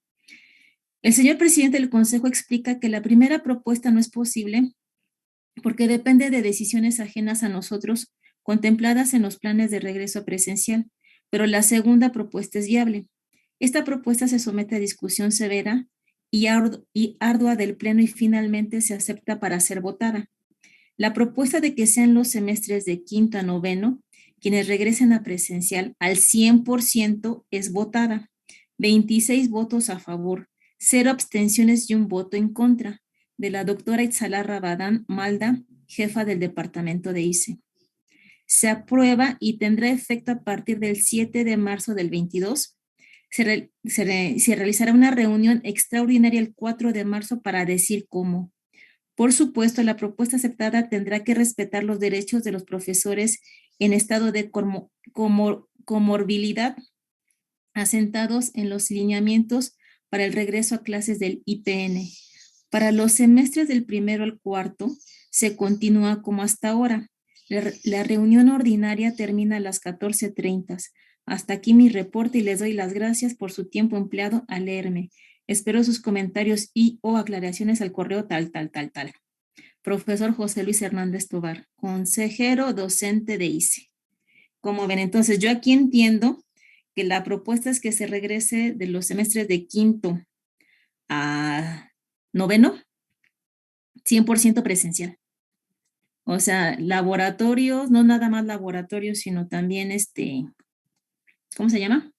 El señor presidente del Consejo explica que la primera propuesta no es posible porque depende de decisiones ajenas a nosotros contempladas en los planes de regreso a presencial, pero la segunda propuesta es viable. Esta propuesta se somete a discusión severa y ardua del Pleno y finalmente se acepta para ser votada. La propuesta de que sean los semestres de 5º a 9º quienes regresen a presencial al 100% es votada. 26 votos a favor, 0 abstenciones y 1 voto en contra de la doctora Itzala Rabadán Malda, jefa del departamento de ICE. Se aprueba y tendrá efecto a partir del 7 de marzo del 22. Se realizará una reunión extraordinaria el 4 de marzo para decir cómo. Por supuesto, la propuesta aceptada tendrá que respetar los derechos de los profesores en estado de comorbilidad, asentados en los lineamientos para el regreso a clases del IPN. Para los semestres del primero al cuarto, se continúa como hasta ahora. La reunión ordinaria termina a las 14:30. Hasta aquí mi reporte y les doy las gracias por su tiempo empleado al leerme. Espero sus comentarios y o aclaraciones al correo tal. Profesor José Luis Hernández Tovar, consejero docente de ICE. Como ven, entonces yo aquí entiendo que la propuesta es que se regrese de los semestres de quinto a noveno, 100% presencial. O sea, laboratorios, no nada más laboratorios, sino también ¿cómo se llama?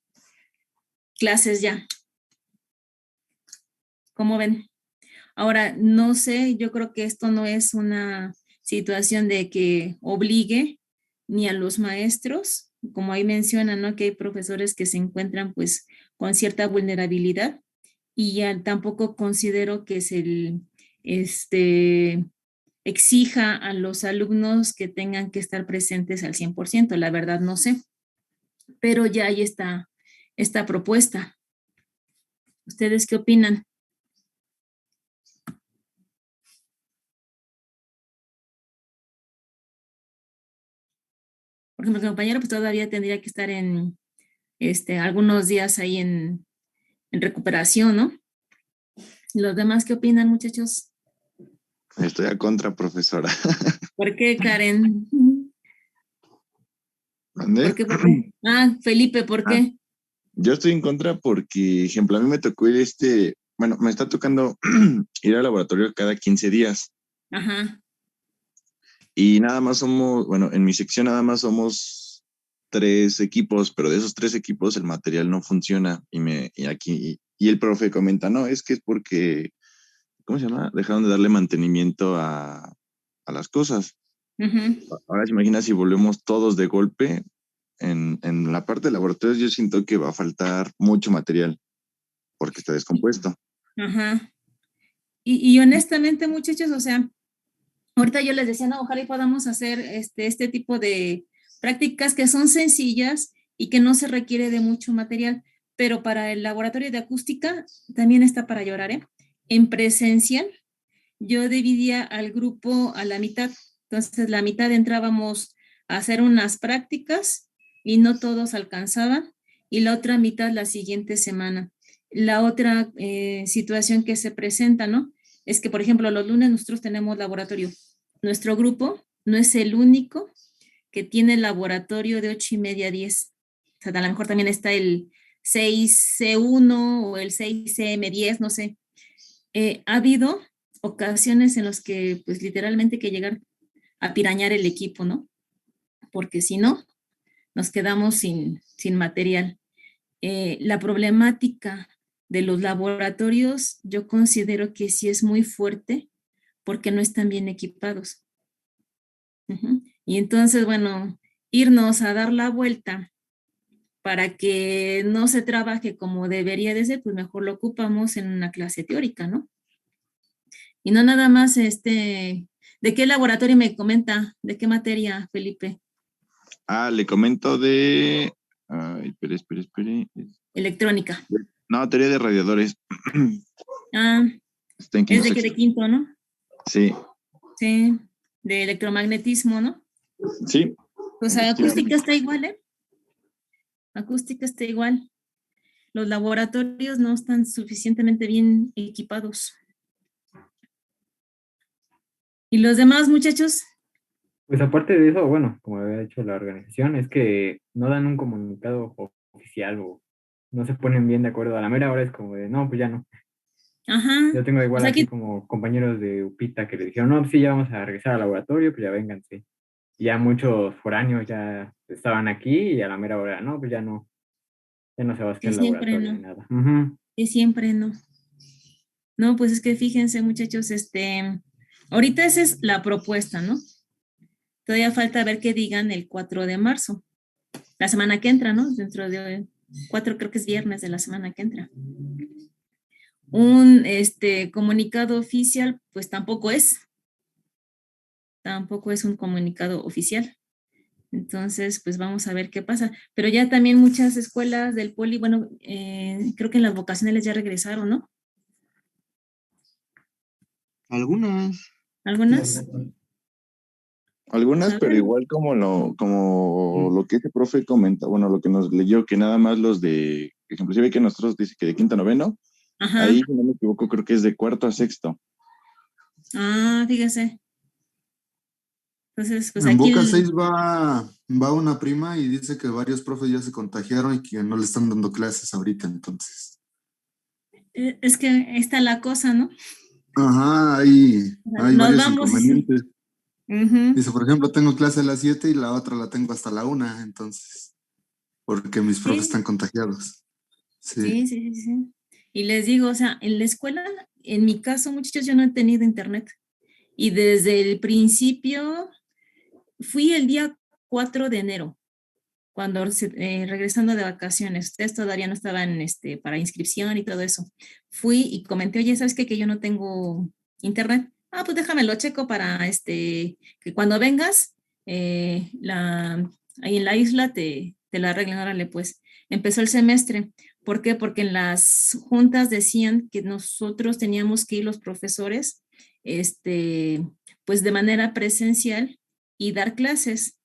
Clases ya. ¿Cómo ven? Ahora, no sé, yo creo que esto no es una situación de que obligue ni a los maestros, como ahí mencionan, ¿no? Que hay profesores que se encuentran pues con cierta vulnerabilidad y ya tampoco considero que se exija a los alumnos que tengan que estar presentes al 100%, la verdad no sé, pero ya hay esta propuesta. ¿Ustedes qué opinan? Por ejemplo, el compañero pues todavía tendría que estar en algunos días ahí en recuperación, ¿no? ¿Los demás qué opinan, muchachos? Estoy a contra, profesora. ¿Por qué, Karen? ¿Mande? ¿Por qué? Ah, Felipe, ¿por qué? Yo estoy en contra porque, ejemplo, a mí me tocó ir bueno, me está tocando ir al laboratorio cada 15 días. Ajá. Y nada más bueno, en mi sección nada más somos 3 equipos, pero de esos 3 equipos el material no funciona. Y el profe comenta, no, es que es porque, ¿cómo se llama? Dejaron de darle mantenimiento a las cosas. Ahora se imagina si volvemos todos de golpe. En la parte de laboratorios yo siento que va a faltar mucho material porque está descompuesto. Ajá. Y honestamente, muchachos, o sea, ahorita yo les decía, no, ojalá y podamos hacer este tipo de prácticas que son sencillas y que no se requiere de mucho material, pero para el laboratorio de acústica también está para llorar, ¿eh? En presencial, yo dividía al grupo a la mitad, entonces la mitad entrábamos a hacer unas prácticas y no todos alcanzaban, y la otra mitad la siguiente semana. La otra situación que se presenta, ¿no? Es que, por ejemplo, los lunes nosotros tenemos laboratorio. Nuestro grupo no es el único que tiene laboratorio de 8:30 a 10. O sea, a lo mejor también está el 6C1 o el 6CM10, no sé. Ha habido ocasiones en las que, pues, literalmente hay que llegar a pirañar el equipo, ¿no? Porque si no, nos quedamos sin material. La problemática de los laboratorios, yo considero que sí es muy fuerte porque no están bien equipados. Y entonces, bueno, irnos a dar la vuelta para que no se trabaje como debería de ser, pues mejor lo ocupamos en una clase teórica, ¿no? Y no nada más, ¿de qué laboratorio me comenta? ¿De qué materia, Felipe? Le comento de... Ay, espere. Electrónica. No, teoría de radiadores. Ah, Está en es quinto de quinto, ¿no? Sí. Sí, de electromagnetismo, ¿no? Sí. Pues acústica está igual, ¿eh? Acústica está igual. Los laboratorios no están suficientemente bien equipados. ¿Y los demás, muchachos? Pues aparte de eso, bueno, como había hecho la organización, es que no dan un comunicado oficial o no se ponen bien de acuerdo. A la mera hora es como de, no, pues ya no. Ajá. Yo tengo igual O sea aquí que, como compañeros de UPITA que le dijeron, no, pues sí, ya vamos a regresar al laboratorio, pues ya vénganse. Y ya muchos foráneos ya estaban aquí y a la mera hora, no, pues ya no se va a hacer el siempre laboratorio ni no, nada. que siempre no. No, pues es que fíjense, muchachos, ahorita esa es la propuesta, ¿no? Todavía falta ver qué digan el 4 de marzo, la semana que entra, ¿no? Dentro de 4, creo que es viernes de la semana que entra. Un comunicado oficial, pues tampoco es un comunicado oficial. Entonces, pues vamos a ver qué pasa. Pero ya también muchas escuelas del poli, bueno, creo que en las vocacionales ya regresaron, ¿no? Algunas. ¿Algunas? Algunas, A pero ver. igual como lo que ese profe comenta, bueno, lo que nos leyó, que nada más los de, por ejemplo, si ve que nosotros dice que de quinto a noveno, Ajá. ahí, si no me equivoco, creo que es de cuarto a sexto. Ah, fíjese. Entonces, pues En aquí Boca 6 va una prima y dice que varios profes ya se contagiaron y que no le están dando clases ahorita, entonces. es que está la cosa, ¿no? Ajá, hay Nos varios vamos y sí. inconvenientes. Ujú. Dice, por ejemplo, tengo clase a las 7 y la otra la tengo hasta la 1, entonces, porque mis profes Sí, están contagiados. sí, Sí. sí, sí, sí. Y les digo, o sea, en la escuela, en mi caso, muchachos, yo no he tenido internet. Y desde el principio, fui el día 4 de enero, cuando regresando de vacaciones, ustedes todavía no estaban para inscripción y todo eso. Fui y comenté, oye, ¿sabes qué? Que yo no tengo internet. Ah, pues déjame lo checo para que cuando vengas, ahí en la isla te la arreglen, órale, pues. Empezó el semestre. ¿Por qué? Porque en las juntas decían que nosotros teníamos que ir los profesores, pues de manera presencial y dar clases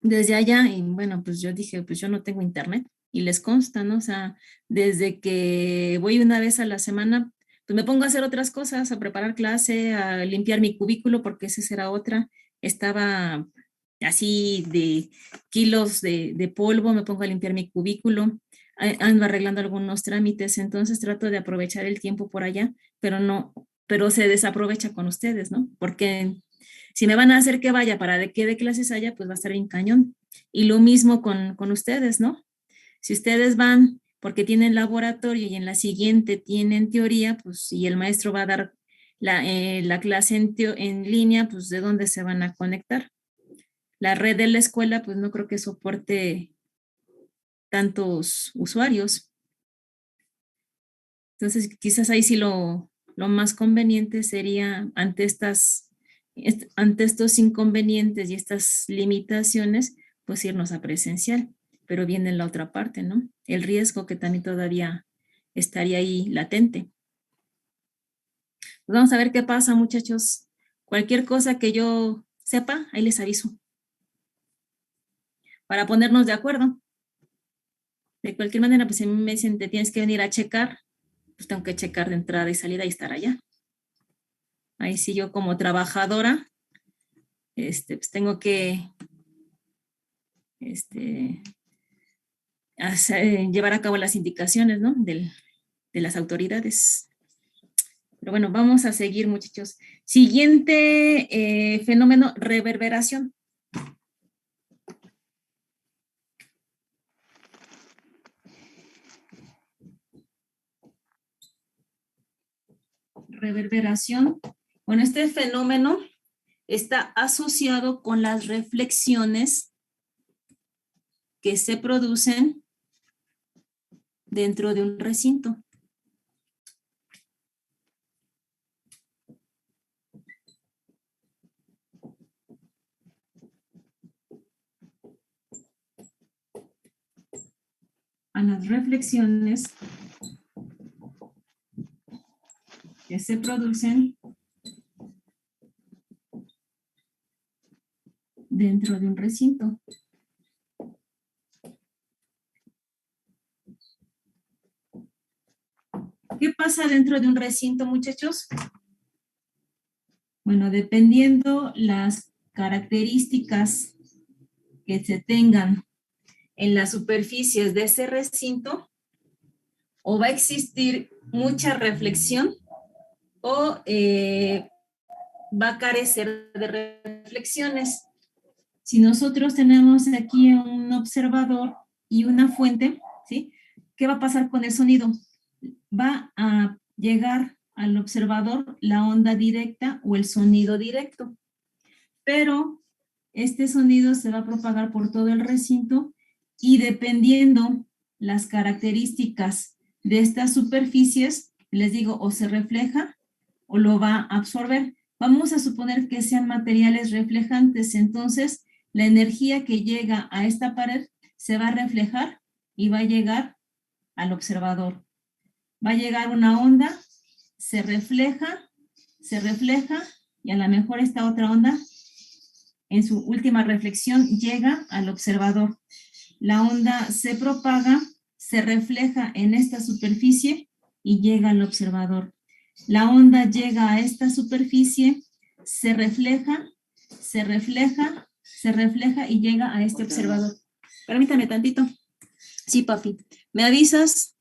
desde allá. Y bueno, pues yo dije, pues yo no tengo internet y les consta, ¿no? O sea, desde que voy una vez a la semana, pues me pongo a hacer otras cosas, a preparar clase, a limpiar mi cubículo, porque esa será otra. Estaba así de kilos de polvo, me pongo a limpiar mi cubículo, ando arreglando algunos trámites, entonces trato de aprovechar el tiempo por allá, pero no, pero se desaprovecha con ustedes, ¿no? Porque si me van a hacer que vaya para de qué de clases haya, pues va a estar bien cañón. Y lo mismo con ustedes, ¿no? Si ustedes van porque tienen laboratorio y en la siguiente tienen teoría, pues y el maestro va a dar la clase en línea, pues ¿de dónde se van a conectar? La red de la escuela, pues no creo que soporte tantos usuarios. Entonces, quizás ahí sí lo más conveniente sería ante estos inconvenientes y estas limitaciones, pues irnos a presencial. Pero viene la otra parte, ¿no? El riesgo que también todavía estaría ahí latente. Pues vamos a ver qué pasa, muchachos. Cualquier cosa que yo sepa, ahí les aviso. Para ponernos de acuerdo. De cualquier manera, pues si me dicen, te tienes que venir a checar, pues tengo que checar de entrada y salida y estar allá. Ahí sí yo como trabajadora, pues tengo que llevar a cabo las indicaciones, ¿no? De las autoridades. Pero bueno, vamos a seguir, muchachos. Siguiente fenómeno, reverberación. Reverberación. Bueno, este fenómeno está asociado con las reflexiones que se producen dentro de un recinto. A las reflexiones que se producen dentro de un recinto. ¿Qué pasa dentro de un recinto, muchachos? Bueno, dependiendo las características que se tengan en las superficies de ese recinto, o va a existir mucha reflexión o va a carecer de reflexiones. Si nosotros tenemos aquí un observador y una fuente, ¿sí? ¿Qué va a pasar con el sonido? Va a llegar al observador la onda directa o el sonido directo, pero este sonido se va a propagar por todo el recinto y dependiendo las características de estas superficies, les digo, o se refleja o lo va a absorber. Vamos a suponer que sean materiales reflejantes, entonces la energía que llega a esta pared se va a reflejar y va a llegar al observador. Va a llegar una onda, se refleja, y a lo mejor esta otra onda, en su última reflexión, llega al observador. La onda se propaga, se refleja en esta superficie y llega al observador. La onda llega a esta superficie, se refleja y llega a este observador. Permítame tantito. Sí, papi. ¿Me avisas?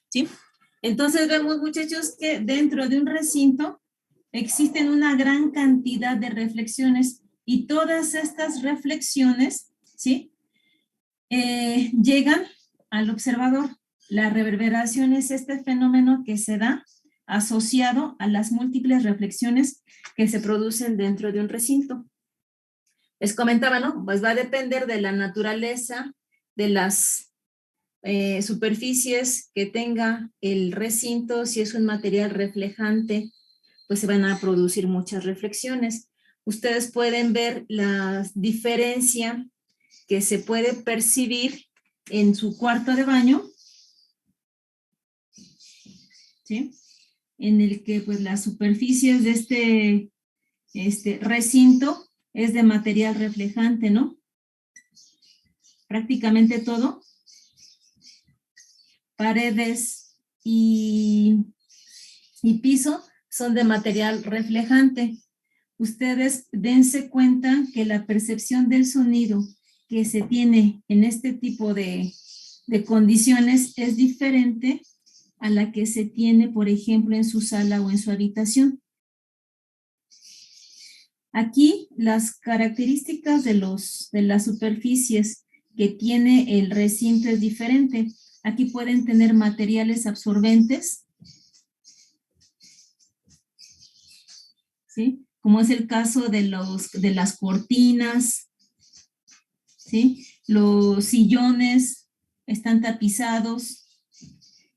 ¿Sí? Entonces vemos, muchachos, que dentro de un recinto existen una gran cantidad de reflexiones y todas estas reflexiones, ¿sí? Llegan al observador. La reverberación es este fenómeno que se da asociado a las múltiples reflexiones que se producen dentro de un recinto. Les comentaba, ¿no? Pues va a depender de la naturaleza de las superficies que tenga el recinto. Si es un material reflejante, pues se van a producir muchas reflexiones. Ustedes pueden ver la diferencia que se puede percibir en su cuarto de baño, ¿sí? En el que pues las superficies de este recinto es de material reflejante, ¿no? Prácticamente todo. Paredes y piso son de material reflejante. Ustedes dense cuenta que la percepción del sonido que se tiene en este tipo de condiciones es diferente a la que se tiene, por ejemplo, en su sala o en su habitación. Aquí las características de las superficies que tiene el recinto es diferente. Aquí pueden tener materiales absorbentes, ¿sí? Como es el caso de las cortinas, ¿sí? Los sillones están tapizados.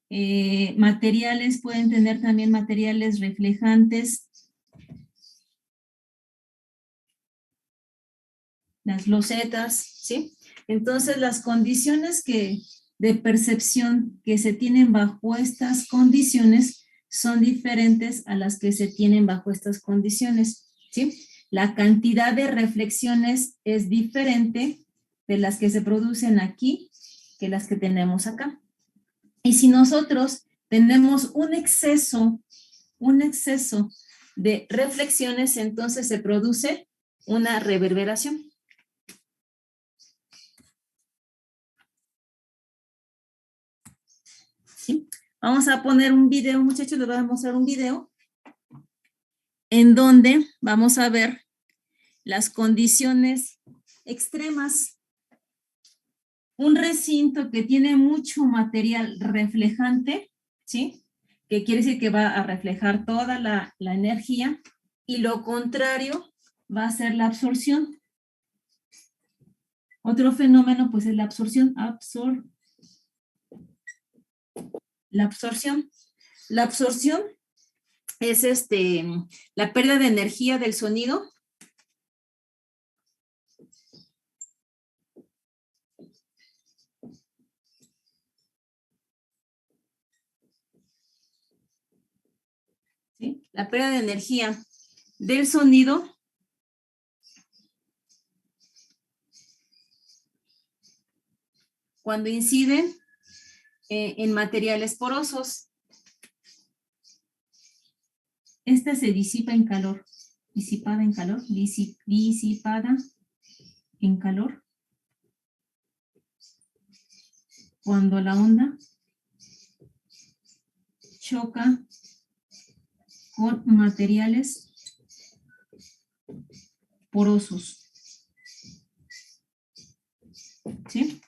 Materiales, pueden tener también materiales reflejantes. Las losetas, ¿sí? Entonces, las condiciones de percepción que se tienen bajo estas condiciones son diferentes a las que se tienen bajo estas condiciones, ¿sí? La cantidad de reflexiones es diferente de las que se producen aquí que las que tenemos acá. Y si nosotros tenemos un exceso de reflexiones, entonces se produce una reverberación. ¿Sí? Vamos a poner un video, muchachos, les voy a mostrar un video en donde vamos a ver las condiciones extremas. Un recinto que tiene mucho material reflejante, ¿sí? Que quiere decir que va a reflejar toda la energía, y lo contrario va a ser la absorción. Otro fenómeno, pues, es la absorción. La absorción es la pérdida de energía del sonido. ¿Sí? La pérdida de energía del sonido cuando inciden en materiales porosos. Esta se disipa en calor. Disipada en calor. Disipada en calor. Cuando la onda choca con materiales porosos. ¿Sí?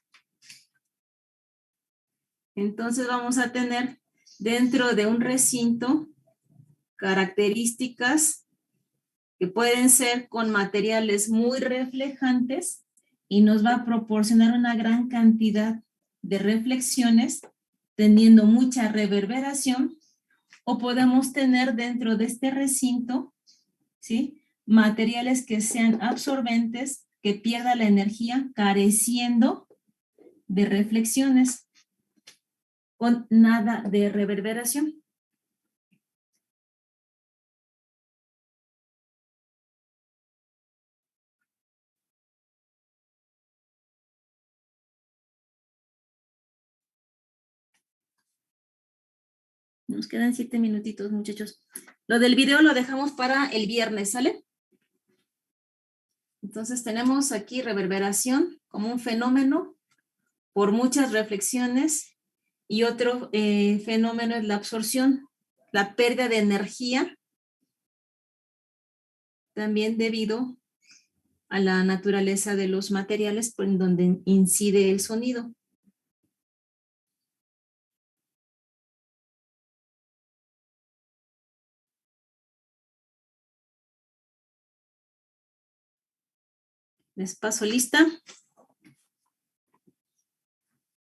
Entonces vamos a tener dentro de un recinto características que pueden ser con materiales muy reflejantes, y nos va a proporcionar una gran cantidad de reflexiones, teniendo mucha reverberación, o podemos tener dentro de este recinto, ¿sí?, materiales que sean absorbentes, que pierda la energía, careciendo de reflexiones, con nada de reverberación. Nos quedan 7 minutitos, muchachos. Lo del video lo dejamos para el viernes, ¿sale? Entonces tenemos aquí reverberación como un fenómeno por muchas reflexiones, y otro fenómeno es la absorción, la pérdida de energía, también debido a la naturaleza de los materiales por donde incide el sonido. Les paso lista.